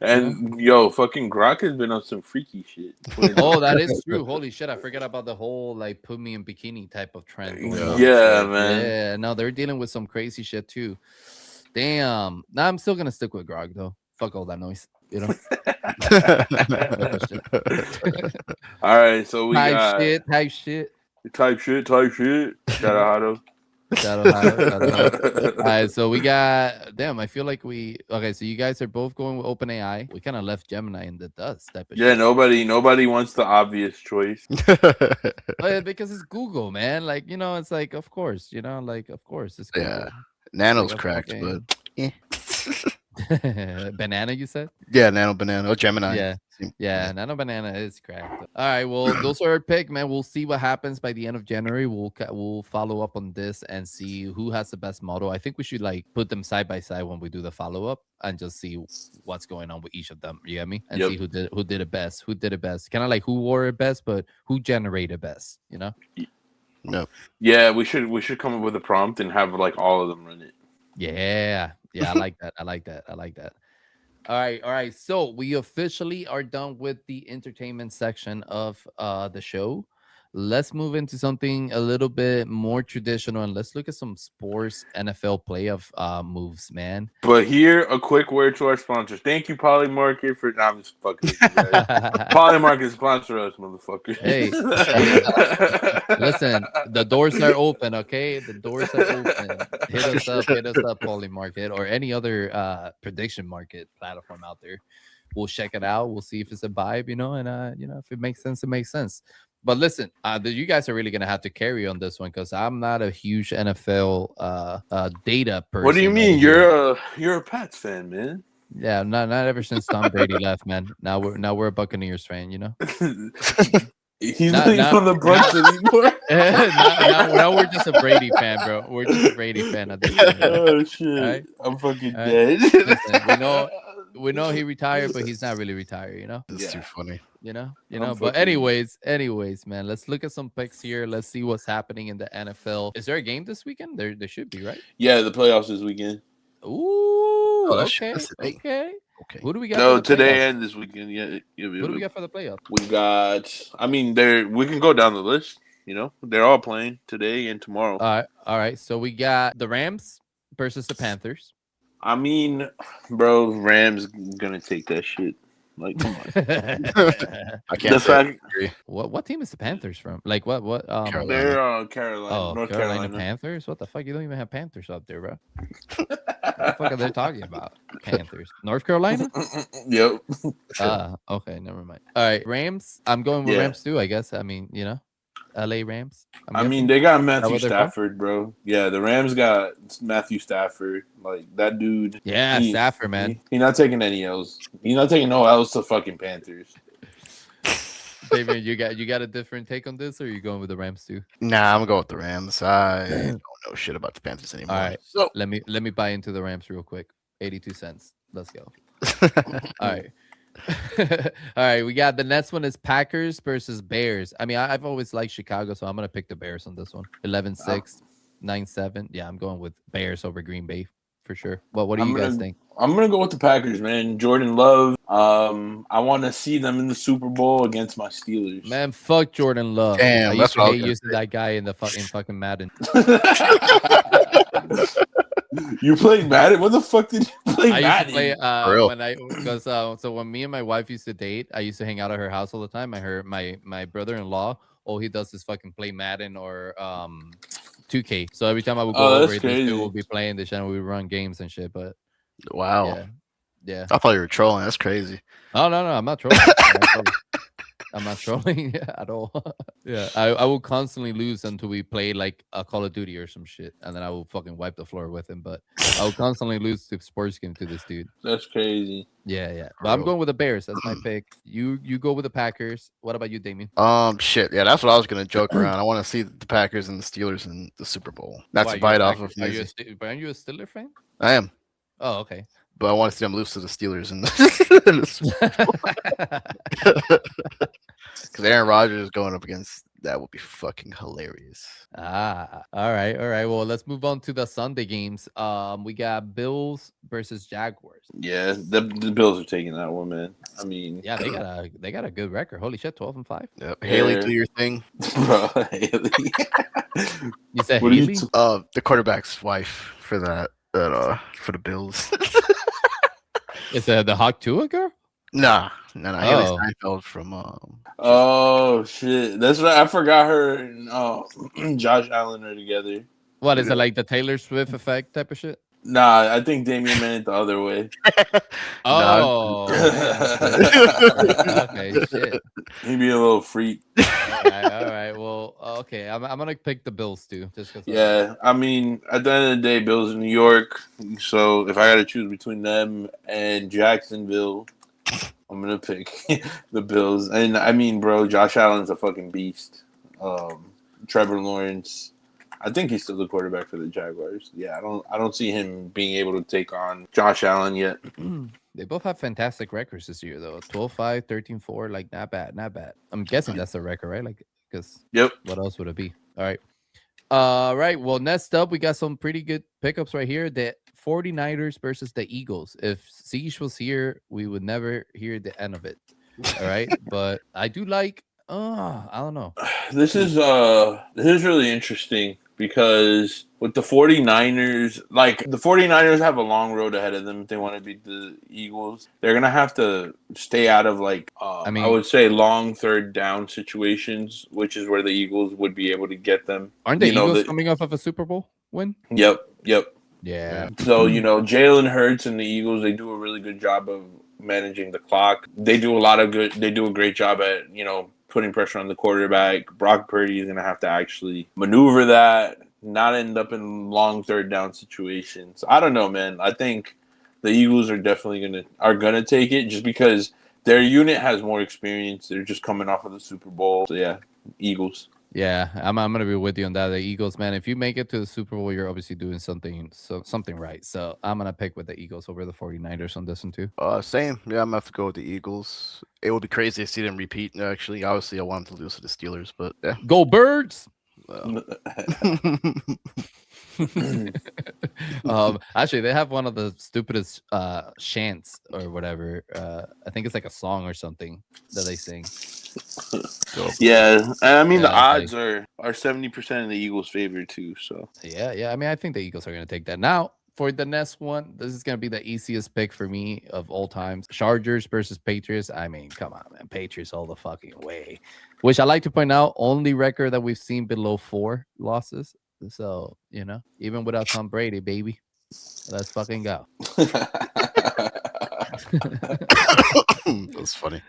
and fucking Grok has been on some freaky shit. Oh, that is true. Holy shit, I forgot about the whole like put me in bikini type of trend going on. Yeah, man. Yeah, no, they're dealing with some crazy shit too. Damn. Nah, I'm still gonna stick with Grog though. Fuck all that noise. You know. All right, so we got type shit. Shout out Hato. Shout out. All right, so we got. Damn, I feel like okay. So you guys are both going with OpenAI. We kind of left Gemini in the dust type of shit. Nobody wants the obvious choice. Because it's Google, man. Like it's like of course, like of course it's Google. Yeah. Nano's cracked, but Banana, you said? Yeah, Nano Banana. Oh, Gemini. Yeah, Nano Banana is cracked. All right, well, those are our pick, man. We'll see what happens by the end of January. We'll follow up on this and see who has the best model. I think we should like put them side by side when we do the follow up and just see what's going on with each of them. You get me? And see who did it best. Who did it best? Kind of like who wore it best, but who generated best. You know? No. Yeah, we should come up with a prompt and have like all of them run it. Yeah, I like that. All right. So we officially are done with the entertainment section of the show. Let's move into something a little bit more traditional and let's look at some sports NFL playoff moves, man. But here, a quick word to our sponsors. Thank you, Polymarket, for I'm just fucking with you guys. Polymarket sponsor us, motherfucker. Hey, listen, the doors are open, okay? The doors are open. Hit us up, Polymarket, or any other prediction market platform out there. We'll check it out. We'll see if it's a vibe, and if it makes sense, it makes sense. But listen, you guys are really gonna have to carry on this one because I'm not a huge NFL data person. What do you mean? You're a Pats fan, man. Yeah, not ever since Tom Brady left, man. Now we're a Buccaneers fan, He's not on the Bucs anymore. now we're just a Brady fan, bro. We're just a Brady fan at this point. Oh shit! Right? I'm fucking dead. Listen, we know he retired, but he's not really retired. It's too funny. But anyways, man, let's look at some picks here. Let's see what's happening in the NFL. Is there a game this weekend? There should be, right? Yeah, the playoffs this weekend. Ooh, okay. Who do we got? No, today and this weekend. Yeah. Who do we got for the playoffs? We got. I mean, we can go down the list. They're all playing today and tomorrow. All right. So we got the Rams versus the Panthers. I mean, bro, Rams gonna take that shit. Like, come on. I The can't say I fact agree. what team is the Panthers from? Like what Carolina. they're Carolina, oh, North Carolina Carolina. Panthers? What the fuck? You don't even have Panthers up there, bro. What the fuck are they talking about? Panthers. North Carolina? Yep. Okay, never mind. All right, Rams. I'm going with Yeah. Rams too, I guess. I mean, LA Rams. I'm I mean, guessing. they got Is that Matthew where they're from? Stafford, bro. Yeah, the Rams got Matthew Stafford. Like that dude. Yeah, Stafford, man. He not taking any L's. He's not taking no L's to fucking Panthers. David, you got a different take on this, or are you going with the Rams too? Nah, I'm gonna go with the Rams. I don't know shit about the Panthers anymore. All right, So let me buy into the Rams real quick. 82 cents. Let's go. All right. All right, we got the next one is Packers versus Bears. I mean, I've always liked Chicago, so I'm gonna pick the Bears on this one. 11-6, 9-7. Yeah, I'm going with Bears over Green Bay for sure. Well, what do you guys think? I'm gonna go with the Packers, man. Jordan Love. I want to see them in the Super Bowl against my Steelers. Man, fuck Jordan Love. Damn, I that's used to what I was hate gonna using that guy in the fucking Madden. You played Madden? What the fuck did you play I Madden? used to play For real? because so when me and my wife used to date, I used to hang out at her house all the time. I heard my brother-in-law, all he does is fucking play Madden or 2K. So every time I would go over, That's this dude crazy. would be playing the channel. We would run games and shit. But wow. yeah. I thought you were trolling. That's crazy. Oh no, I'm not trolling. I'm not trolling at all. Yeah, I will constantly lose until we play like a Call of Duty or some shit, and then I will fucking wipe the floor with him. But I will constantly lose to sports game to this dude. That's crazy. Yeah. But I'm going with the Bears. That's my pick. You go with the Packers. What about you, Damien? Shit. Yeah, that's what I was gonna joke around. I want to see the Packers and the Steelers in the Super Bowl. That's a bite off of Are you Mizzy. Aren't you a Steeler fan? I am, Oh, okay. but I want to see them lose to the Steelers and because Aaron Rodgers is going up against that would be fucking hilarious. All right. Well, let's move on to the Sunday games. We got Bills versus Jaguars. Yeah, the Bills are taking that one, man. I mean, Yeah, they got a good record. Holy shit, 12-5. Yep. Haley, do your thing. bro, Haley. You said What are you Haley? The quarterback's wife for that for the Bills. Is the Hawk Tua girl? Nah. Haley Oh. Steinfeld from Oh shit, that's right. I forgot her and Josh Allen are together. What is it, like the Taylor Swift effect type of shit? Nah, I think Damian meant it the other way. Oh, okay, shit. He'd be a little freak. All right. Well, okay. I'm gonna pick the Bills too, just because. Yeah, I mean, at the end of the day, Bills in New York. So if I got to choose between them and Jacksonville, I'm gonna pick the Bills. And I mean, bro, Josh Allen's a fucking beast. Trevor Lawrence, I think he's still the quarterback for the Jaguars. Yeah, I don't see him being able to take on Josh Allen yet. They both have fantastic records this year, though. 12-5, 13-4. Like, not bad. I'm guessing that's the record, right? Like, because Yep. what else would it be? All right. Well, next up, we got some pretty good pickups right here. The 49ers versus the Eagles. If Siege was here, we would never hear the end of it. All right. But I do like, I don't know. This is really interesting because with the 49ers, like the 49ers have a long road ahead of them if they want to beat the Eagles. They're going to have to stay out of like I would say long third down situations, which is where the Eagles would be able to get them. Aren't the Eagles coming off of a Super Bowl win? Yep. Yeah. So, Jalen Hurts and the Eagles, they do a really good job of managing the clock. They do a great job at, putting pressure on the quarterback. Brock Purdy is going to have to actually maneuver that, not end up in long third down situations. I don't know, man. I think the Eagles are definitely gonna take it just because their unit has more experience. They're just coming off of the Super Bowl. So yeah, Eagles. Yeah, I'm gonna be with you on that. The Eagles, man. If you make it to the Super Bowl, you're obviously doing something right. So I'm gonna pick with the Eagles over the 49ers on this one too. Same. Yeah, I'm gonna have to go with the Eagles. It would be crazy to see them repeat. Actually, obviously, I want them to lose to the Steelers, but yeah. Go Birds! Actually, they have one of the stupidest chants or whatever. I think it's like a song or something that they sing. Yeah, I mean the odds like, are 70% in the Eagles' favor too. So yeah. I mean, I think the Eagles are gonna take that. Now, for the next one, this is gonna be the easiest pick for me of all times. Chargers versus Patriots. I mean, come on, man. Patriots all the fucking way. Which I like to point out, only record that we've seen below 4 losses. So, even without Tom Brady, baby. Let's fucking go. That's funny.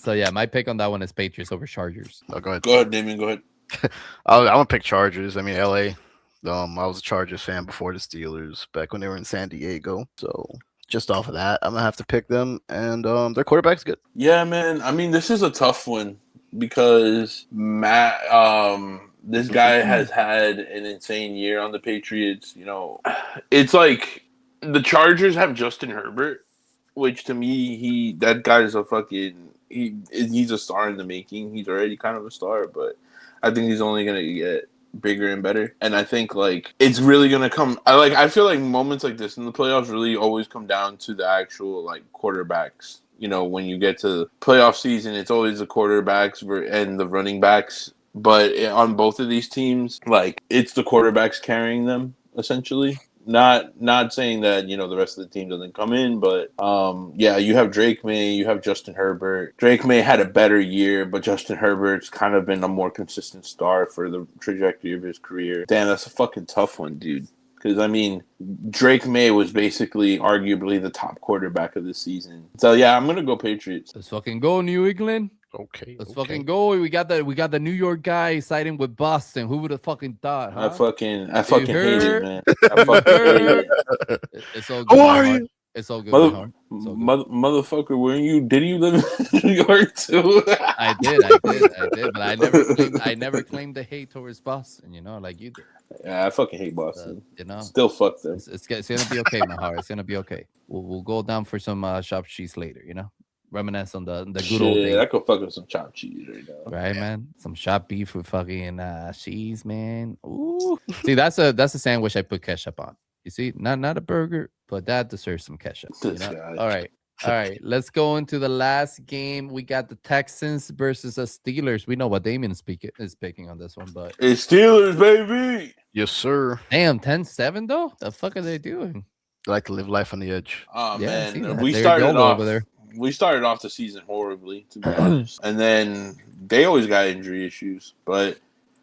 So yeah, my pick on that one is Patriots over Chargers. Oh, go ahead. Go ahead, Damien. Go ahead. I'm gonna pick Chargers. I mean, LA. I was a Chargers fan before the Steelers back when they were in San Diego. So just off of that, I'm gonna have to pick them. And their quarterback's good. Yeah, man. I mean, this is a tough one because Matt. This guy has had an insane year on the Patriots. It's like the Chargers have Justin Herbert, which to me, that guy's a fucking he's a star in the making. He's already kind of a star, but I think he's only gonna get bigger and better. And I think it's really gonna come. I feel like moments like this in the playoffs really always come down to the actual quarterbacks. When you get to playoff season, it's always the quarterbacks and the running backs. But on both of these teams, it's the quarterbacks carrying them essentially. Not saying that the rest of the team doesn't come in, but yeah, you have Drake May, you have Justin Herbert. Drake May had a better year, but Justin Herbert's kind of been a more consistent star for the trajectory of his career. Damn, that's a fucking tough one, dude. Because I mean, Drake May was basically arguably the top quarterback of the season. So yeah, I'm gonna go Patriots. Let's fucking go, New England. Okay. Let's fucking go. We got the New York guy siding with Boston. Who would have fucking thought? Huh? I fucking hate it, man. I fucking hate it. It's all good. How are you? It's all good. It's all good. Motherfucker, didn't you live in New York too? I did, but I never claimed the hate towards Boston. Like you did. Yeah, I fucking hate Boston. Still fuck them. It's gonna be okay, my heart. It's gonna be okay. We'll go down for some chopped cheese later. Reminisce on the good old days. I could fuck with some chopped cheese right now. Right, man. Some chopped beef with fucking cheese, man. Ooh. See, that's a sandwich I put ketchup on. You see, not a burger, but that deserves some ketchup. All right. Let's go into the last game. We got the Texans versus the Steelers. We know what Damien is picking on this one, but it's Steelers, baby. Yes, sir. Damn, 10-7 though. The fuck are they doing? They like to live life on the edge. Oh Yeah, man, we started off over there. We started off the season horribly, to be honest, and then they always got injury issues. But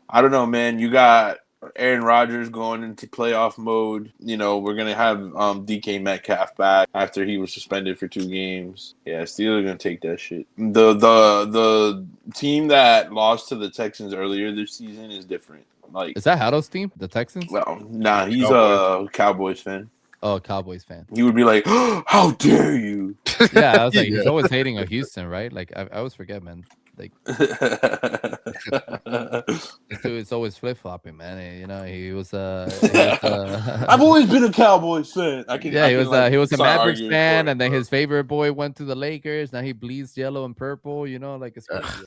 I don't know, man. You got Aaron Rodgers going into playoff mode. We're gonna have DK Metcalf back after he was suspended for 2 games. Yeah, Steelers are gonna take that shit. The team that lost to the Texans earlier this season is different. Is that Haddle's team, the Texans? Well, nah, he's a Cowboys fan. Oh, Cowboys fan. He would be like, oh, "How dare you?" Yeah, I was like, he's always hating on Houston, right? I always forget, man. It's always flip flopping, man. He was. I've always been a Cowboys fan. He was a Mavericks fan, and then his favorite boy went to the Lakers. Now he bleeds yellow and purple. It's crazy.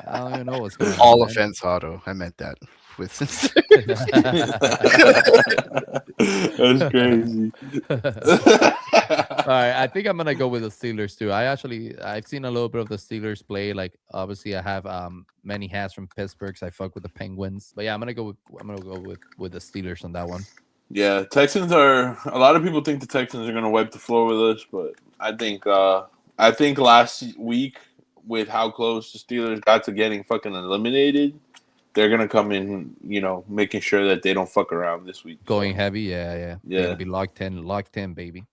I don't even know what's going on. All offense, Otto. I meant that. With That's crazy. All right, I think I'm gonna go with the Steelers too. I've seen a little bit of the Steelers play. Obviously, I have many hats from Pittsburgh. So I fuck with the Penguins, but yeah, I'm gonna go with the Steelers on that one. Yeah, Texans are. A lot of people think the Texans are gonna wipe the floor with us, but I think last week with how close the Steelers got to getting fucking eliminated, they're gonna come in, making sure that they don't fuck around this week. Going heavy, yeah. They're gonna be locked in, baby.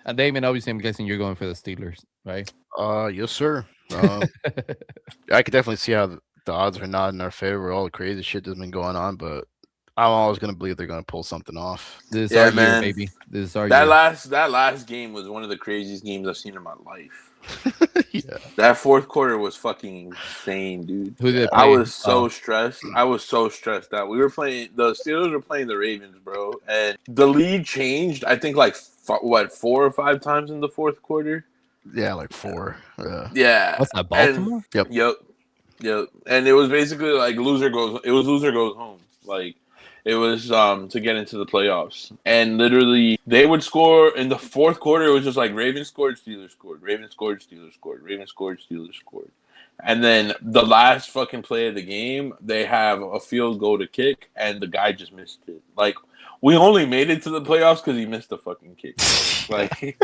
And Damon, obviously, I'm guessing you're going for the Steelers, right? Yes, sir. I could definitely see how the odds are not in our favor. All the crazy shit that's been going on, but I'm always gonna believe they're gonna pull something off. This is our year, baby. This is our year. That last game was one of the craziest games I've seen in my life. Yeah. That fourth quarter was fucking insane, dude. Who did I was so stressed. I was so stressed out. The Steelers were playing the Ravens, bro, and the lead changed. I think 4 or 5 times in the fourth quarter. Yeah, 4. Yeah. What's that, Baltimore? Yep. And it was basically loser goes home. It was to get into the playoffs. And literally, they would score in the fourth quarter. It was just Ravens scored, Steelers scored. Ravens scored, Steelers scored. Ravens scored, Steelers scored. And then the last fucking play of the game, they have a field goal to kick, and the guy just missed it. Like, we only made it to the playoffs because he missed the fucking kick. Like,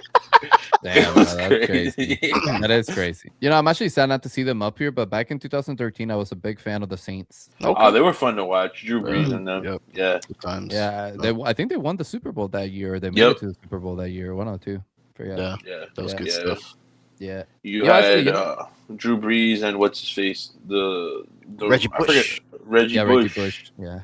Damn, it was that's crazy. crazy. That is crazy. You know, I'm actually sad not to see them up here, but back in 2013, I was a big fan of the Saints. Oh, they were fun to watch. Drew Brees and them. Yep. Yeah. Good times. Yeah, I think they won the Super Bowl that year. Or they made Yep. it to the Super Bowl that year. 102. Forget. Yeah. Yeah. That was good stuff. Yeah. You Yeah, had actually, you know- Drew Brees and what's his face? The Reggie I forget- Bush. Reggie Bush. Reggie Bush. Yeah.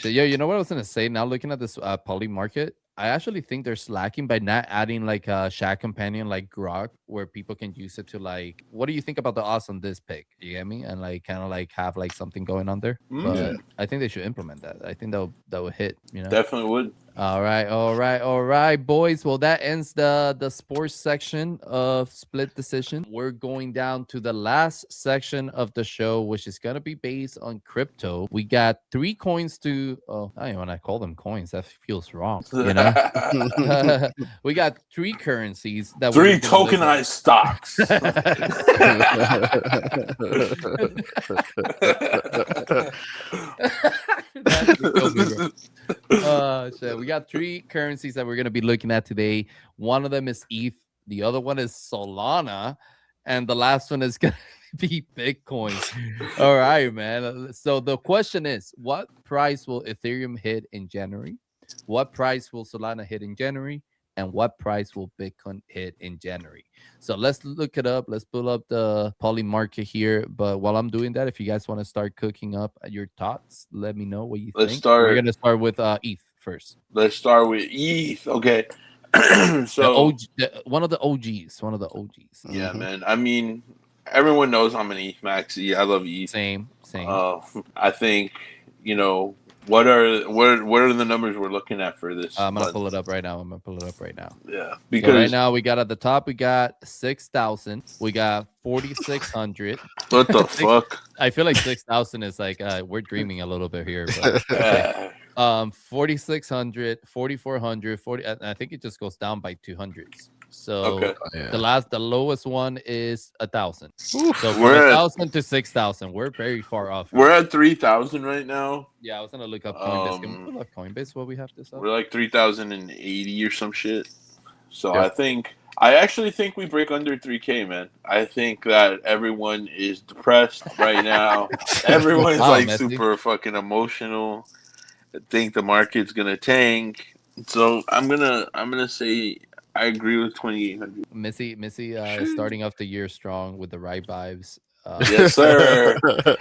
Yeah, you know what I was gonna say? Now looking at this poly market, I actually think they're slacking by not adding like a Shaq companion like Grok, where people can use it to like. What do you think about the odds on this pick? You get me? And like kind of like have like something going on there. But I think they should implement that. I think that would hit. You know, Definitely would. All right, boys. Well, that ends the sports section of Split Decision. We're going down to the last section of the show, which is gonna be based on crypto. We got 3 coins to. Oh, I don't want to call them coins. That feels wrong. You know, we got 3 currencies that 3 we're gonna look at. tokenized stocks. Shit. We got 3 currencies that we're gonna be looking at today. One of them is ETH, the other one is Solana, and the last one is gonna be Bitcoin. All right, man. So the question is, what price will Ethereum hit in January? What price will Solana hit in January? And what price will Bitcoin hit in January? So let's look it up. Let's pull up the poly market here. But while I'm doing that, if you guys want to start cooking up your thoughts, let me know what you think. We're gonna start with ETH first. Let's start with ETH. Okay. So one of the OGs. One of the OGs. Yeah, man. I mean, everyone knows I'm an ETH maxi. I love ETH. Same. I think, you know, what are the numbers we're looking at for this? I'm gonna pull it up right now. Yeah, because so right now we got at the top, we got 6,000. We got 4,600. What the fuck? I feel like 6,000 is like we're dreaming a little bit here. But, 4,600, 4,400, 40. I think it just goes down by 200s. So the lowest one is 1,000. So from 1,000 to 6,000, we're very far off. We're at 3,000 right now. Yeah, I was gonna look up Coinbase. Can we pull up Coinbase while we have this up? We're like 3,080 or some shit. So I actually think we break under 3K, man. I think that everyone is depressed right now. Everyone's super fucking emotional. I think the market's gonna tank. So I'm gonna say I agree with 2,800. Missy starting off the year strong with the right vibes. Yes, sir.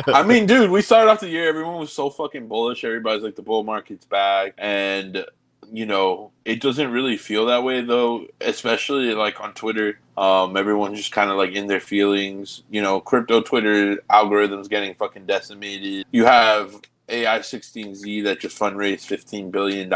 I mean, dude, we started off the year. Everyone was so fucking bullish. Everybody's like, the bull market's back. And, you know, it doesn't really feel that way, though, especially like on Twitter. Everyone's just kind of like in their feelings. You know, crypto Twitter algorithms getting fucking decimated. You have AI16Z that just fundraised $15 billion.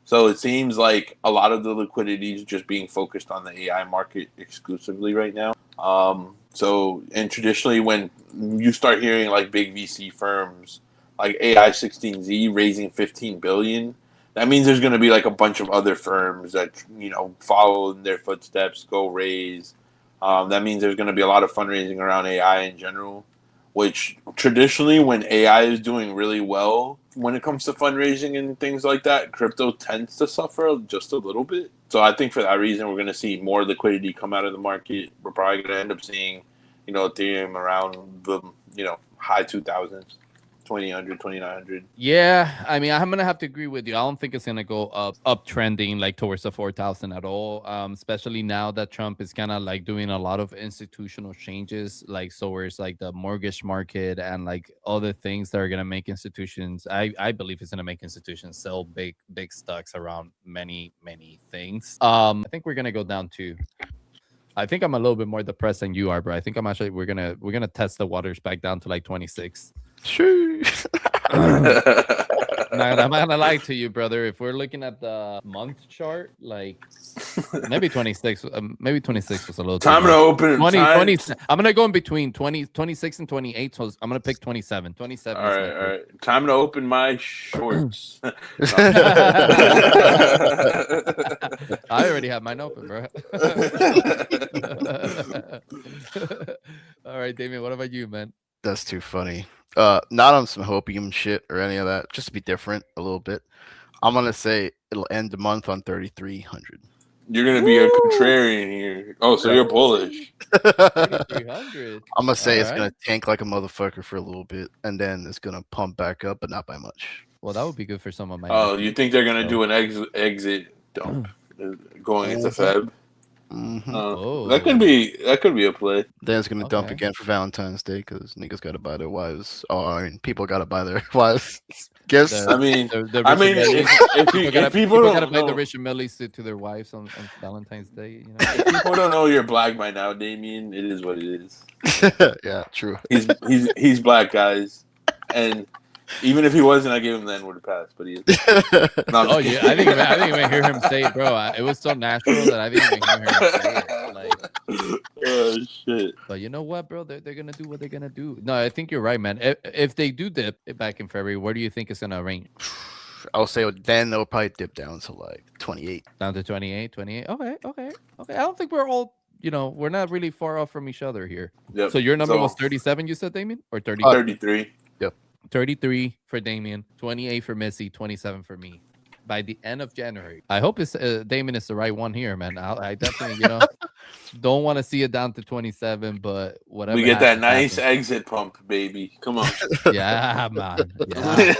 So it seems like a lot of the liquidity is just being focused on the AI market exclusively right now. And traditionally when you start hearing like big VC firms like AI16Z raising $15 billion, that means there's going to be like a bunch of other firms that, you know, follow in their footsteps, go raise. That means there's going to be a lot of fundraising around AI in general, which traditionally when AI is doing really well when it comes to fundraising and things like that, crypto tends to suffer just a little bit. So I think for that reason, we're going to see more liquidity come out of the market. We're probably going to end up seeing, you know, Ethereum around the, you know, high 2,000s. 2,800, 2,900. Yeah, I mean, I'm gonna have to agree with you. I don't think it's gonna go up trending like towards the 4,000 at all. Especially now that Trump is kind of like doing a lot of institutional changes, like so where it's like the mortgage market and like other things that are gonna make institutions. I believe it's gonna make institutions sell big stocks around many things. I think we're gonna go down to. I think I'm a little bit more depressed than you are, bro. I think I'm actually we're gonna test the waters back down to like 26. Sure. I'm not gonna lie to you, brother. If we're looking at the month chart, like Maybe 26. Maybe 26 was a little Time too to much. open 20, time. 20. I'm gonna go in between 20, 26 and 28. So I'm gonna pick 27. 27 All is right, my all right. Time to open my shorts. No, I'm pick. kidding. I already have mine open, bro. All right, Damien. What about you, man? That's too funny. Not on some hopium shit or any of that. Just to be different a little bit. I'm gonna say it'll end the month on 3,300. You're gonna be a contrarian here. Oh, so you're bullish. 3,300. I'm gonna All say it's right. gonna tank like a motherfucker for a little bit, and then it's gonna pump back up, but not by much. Well, that would be good for some of my. Oh, you think they're gonna so. do an exit dump going into Feb? That could Oh, be a play. Then it's gonna dump Okay. again for Valentine's Day because niggas gotta buy their wives. Oh, I mean, people gotta buy their wives gifts. I mean, the I mean, Richard if Millie- people gotta don't buy the know, Richard Millies to their wives on Valentine's Day. You know. if people don't know you're black by now, Damien, it is what it is. Yeah, true. He's black, guys, and even if he wasn't, I gave him the N-word pass, but he is. No, I'm Oh just yeah, kidding. I didn't even hear him say it, bro. It was so natural that I didn't even hear him say it. Like, Oh shit! but you know what, bro? They're gonna do what they're gonna do. No, I think you're right, man. If they do dip it back in February, where do you think it's gonna range? I'll say then they'll probably dip down to like 28. Down to 28, 28. Okay. I don't think we're all, we're not really far off from each other here. Yep. So your number was 37, you said, Damien? Or 30? 33. 33 for Damien, 28 for Missy, 27 for me. By the end of January. I hope it's Damien is the right one here, man. I definitely, don't want to see it down to 27, but whatever. We get that happens, nice happens. exit pump, baby. Come on. Yeah, man. Yeah.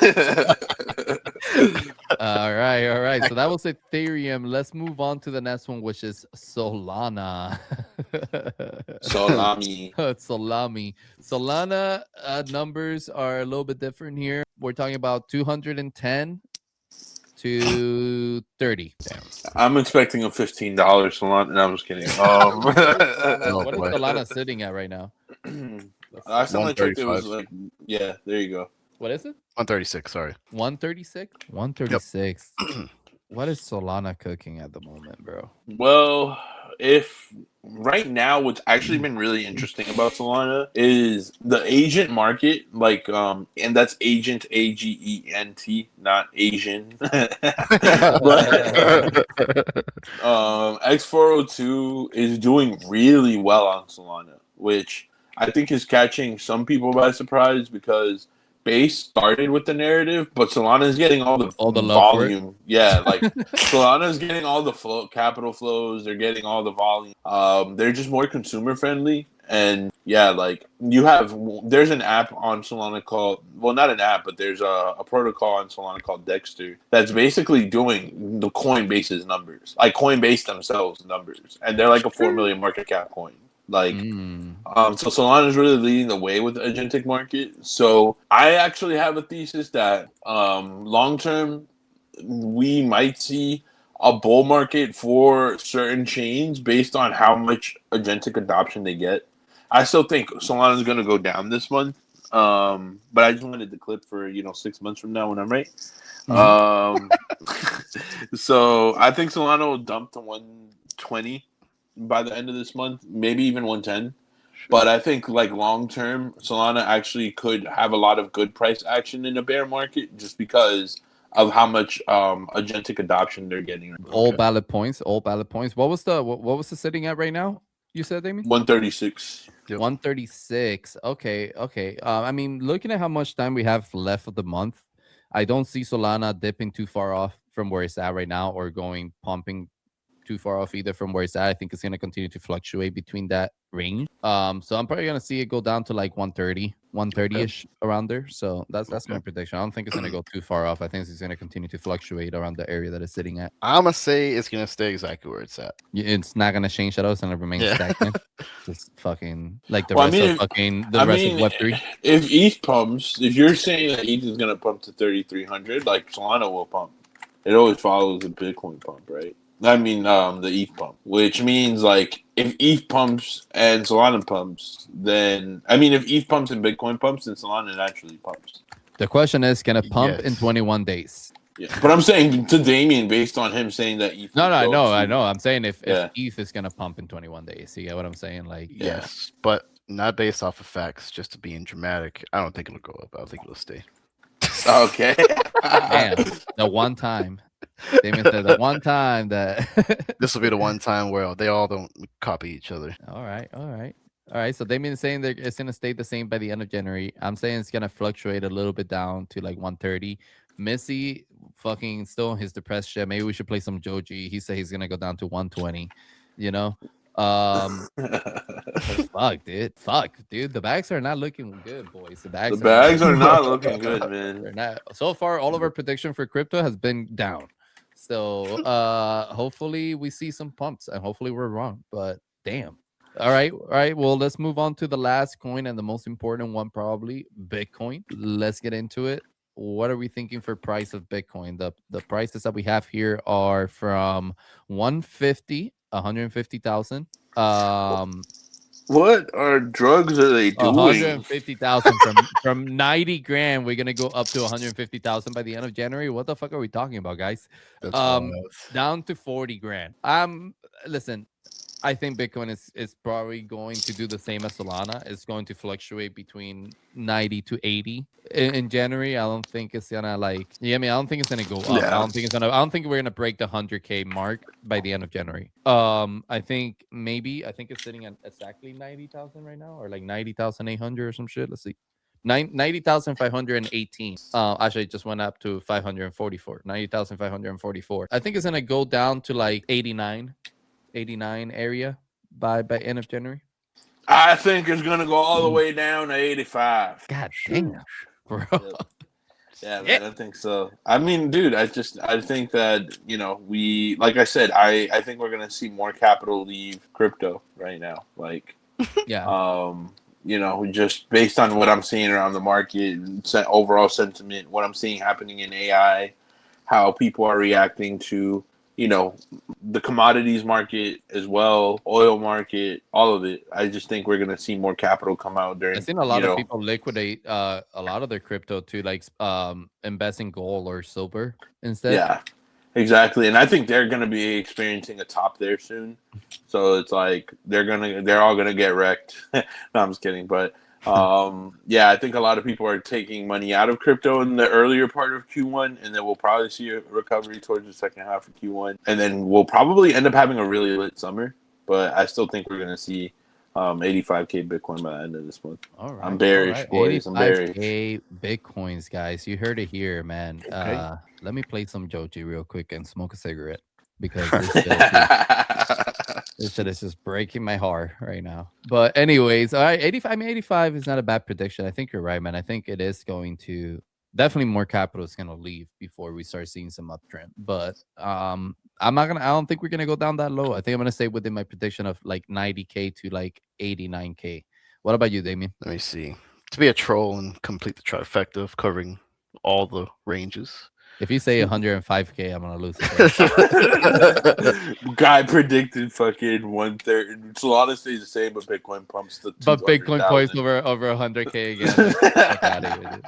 All right. So that was Ethereum. Let's move on to the next one, which is Solana. Salami. Solana numbers are a little bit different here. We're talking about 210 to 30. I'm expecting a $15 salon. No, I'm just kidding. What is boy. Solana sitting at right now? Last time I checked, it was 135. like, yeah, there you go. What is it? 136. Sorry. 136? 136. What is Solana cooking at the moment, bro? Well, if right now, what's actually been really interesting about Solana is the agent market, and that's agent AGENT, not Asian. X402 is doing really well on Solana, which I think is catching some people by surprise because Base started with the narrative, but Solana is getting all the love for it. volume. Yeah, like Solana is getting all the capital flows. They're getting all the volume. They're just more consumer friendly, and yeah, like there's an app on Solana called, well, not an app, but there's a protocol on Solana called Dexter that's basically doing the Coinbase's numbers, like Coinbase themselves numbers, and they're like a 4 million market cap coin. Like, so Solana is really leading the way with the agentic market. So I actually have a thesis that long term we might see a bull market for certain chains based on how much agentic adoption they get. I still think Solana is going to go down this month, but I just wanted the clip for 6 months from now when I'm right. So I think Solana will dump to 120. By the end of this month, maybe even 110. But I think like long term, Solana actually could have a lot of good price action in a bear market just because of how much agentic adoption they're getting. All valid points. What was the sitting at right now? You said, Damien? 136. Yep. 136. Okay. I mean, looking at how much time we have left of the month, I don't see Solana dipping too far off from where it's at right now or pumping too far off either from where it's at. I think it's going to continue to fluctuate between that range. So I'm probably going to see it go down to like 130-ish around there. So that's my prediction. I don't think it's going to go too far off. I think it's going to continue to fluctuate around the area that it's sitting at. I'm gonna say it's gonna stay exactly where it's at. It's not going to change at all. It's going to remain stagnant. Just fucking like the Well, rest of Web3. If ETH pumps, if you're saying that ETH is going to pump to 3,300, like Solana will pump. It always follows the Bitcoin pump, right? I mean, the ETH pump, which means like if ETH pumps and Solana pumps, then if ETH pumps and Bitcoin pumps, then Solana naturally pumps. The question is, can it pump in 21 days? Yeah, but I'm saying to Damien, based on him saying that ETH No, would no, I go know, to, I know. I'm saying if yeah, ETH is gonna pump in 21 days, you get what I'm saying? Like, Yes, but not based off of facts. Just to being dramatic, I don't think it'll go up. I think it'll stay. okay. damn, the one time Damien said the one time that. This will be the one time where they all don't copy each other. All right, all right. All right, so Damien's saying that it's gonna stay the same by the end of January. I'm saying it's gonna fluctuate a little bit down to like 130. Missy fucking still on his depressed shit. Maybe we should play some Joji. He said he's gonna go down to 120. You know, um, fuck, dude. Fuck, dude. The bags are not looking good, boys. The The bags bags are are not. not looking good, man. They're not. So far, all of our prediction for crypto has been down. So hopefully we see some pumps and hopefully we're wrong. But damn. All right, all right. Well, let's move on to the last coin and the most important one, probably Bitcoin. Let's get into it. What are we thinking for price of Bitcoin? The prices that we have here are from 150, 150,000. What are drugs are they doing? 150,000 from 90 grand. We're gonna go up to 150,000 by the end of January. What the fuck are we talking about, guys? That's wild. Down to 40 grand. Listen, I think Bitcoin is probably going to do the same as Solana. It's going to fluctuate between 90 to 80 in January. I don't think it's gonna like, yeah, I mean, I don't think it's gonna go up. Yeah. I don't think we're gonna break the 100K mark by the end of January. I think it's sitting at exactly 90,000 right now, or like 90,800 or some shit. Let's see. 90,518. Actually, it just went up to 544. 90,544. I think it's gonna go down to like 89 area by end of January. I think it's gonna go all the way down to 85. God damn, bro. Yeah, man, I think so. I mean, dude, I think that, we, like I said, I think we're gonna see more capital leave crypto right now. Like, Yeah. Just based on what I'm seeing around the market, overall sentiment, what I'm seeing happening in AI, how people are reacting to, the commodities market as well, oil market, all of it. I just think we're gonna see more capital come out during. I've seen a lot of people liquidate a lot of their crypto to like invest in gold or silver instead. Yeah, exactly. And I think they're gonna be experiencing a top there soon. So it's like they're all gonna get wrecked. No, I'm just kidding, but yeah, I think a lot of people are taking money out of crypto in the earlier part of Q1, and then we'll probably see a recovery towards the second half of Q1, and then we'll probably end up having a really lit summer. But I still think we're gonna see 85K Bitcoin by the end of this month. All right, I'm bearish, boys. I'm bearish. 85K Bitcoins, guys. You heard it here, man. Okay. Let me play some Joji real quick and smoke a cigarette because this shit is just breaking my heart right now. But anyways, all right, 85. I mean, 85 is not a bad prediction. I think you're right, man. I think it is going to definitely more capital is going to leave before we start seeing some uptrend. But I don't think we're gonna go down that low. I think I'm gonna stay within my prediction of like 90K to like 89K. What about you, Damien? Let me see. To be a troll and complete the trifecta of covering all the ranges. If you say 105K, I'm gonna lose. Guy predicted fucking 130. Solana stays the same, but Bitcoin pumps the. But Bitcoin points over 100K again.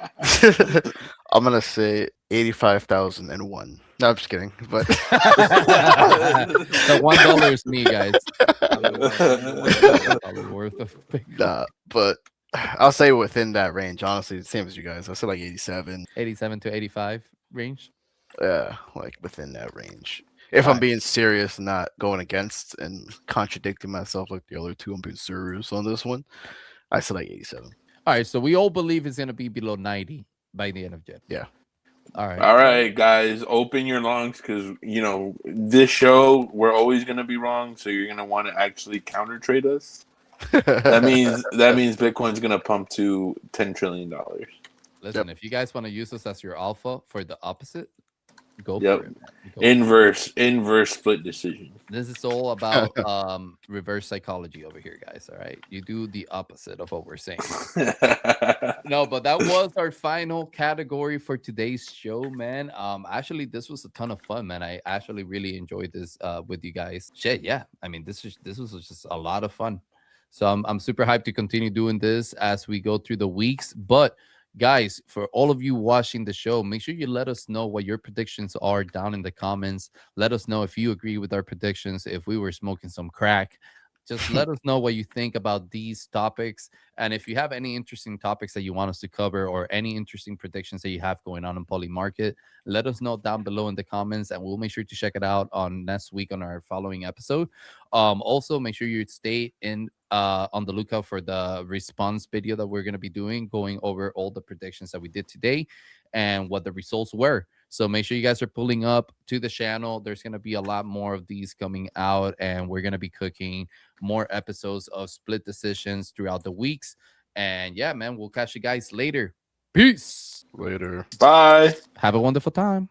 I'm gonna say 85,001. No, I'm just kidding. But the $1 is me, guys. Worth of Bitcoin. Nah, but I'll say within that range. Honestly, the same as you guys. I'll say like 87. 87 to 85 range. Yeah, like within that range. If I'm being serious, not going against and contradicting myself like the other two, I'm being serious on this one. I said like 87. All right, so we all believe it's gonna be below 90 by the end of January. Yeah. All right, guys, open your lungs because this show we're always gonna be wrong, so you're gonna want to actually counter trade us. That means Bitcoin's gonna pump to $10 trillion. Listen, if you guys want to use this as your alpha for the opposite, go for it. Inverse split decision. This is all about reverse psychology over here, guys. All right, you do the opposite of what we're saying. No, but that was our final category for today's show, man. Actually, this was a ton of fun, man. I actually really enjoyed this with you guys. Shit, yeah. I mean, this was just a lot of fun. So I'm super hyped to continue doing this as we go through the weeks. But Guys, for all of you watching the show, make sure you let us know what your predictions are down in the comments. Let us know if you agree with our predictions, if we were smoking some crack. Just let us know what you think about these topics. And if you have any interesting topics that you want us to cover or any interesting predictions that you have going on in Poly Market, let us know down below in the comments and we'll make sure to check it out on next week on our following episode. Also, make sure you stay in on the lookout for the response video that we're going to be doing, going over all the predictions that we did today and what the results were. So make sure you guys are pulling up to the channel. There's going to be a lot more of these coming out, and we're going to be cooking more episodes of split decisions throughout the weeks. And yeah, man, we'll catch you guys later. Peace. Later. Bye. Have a wonderful time.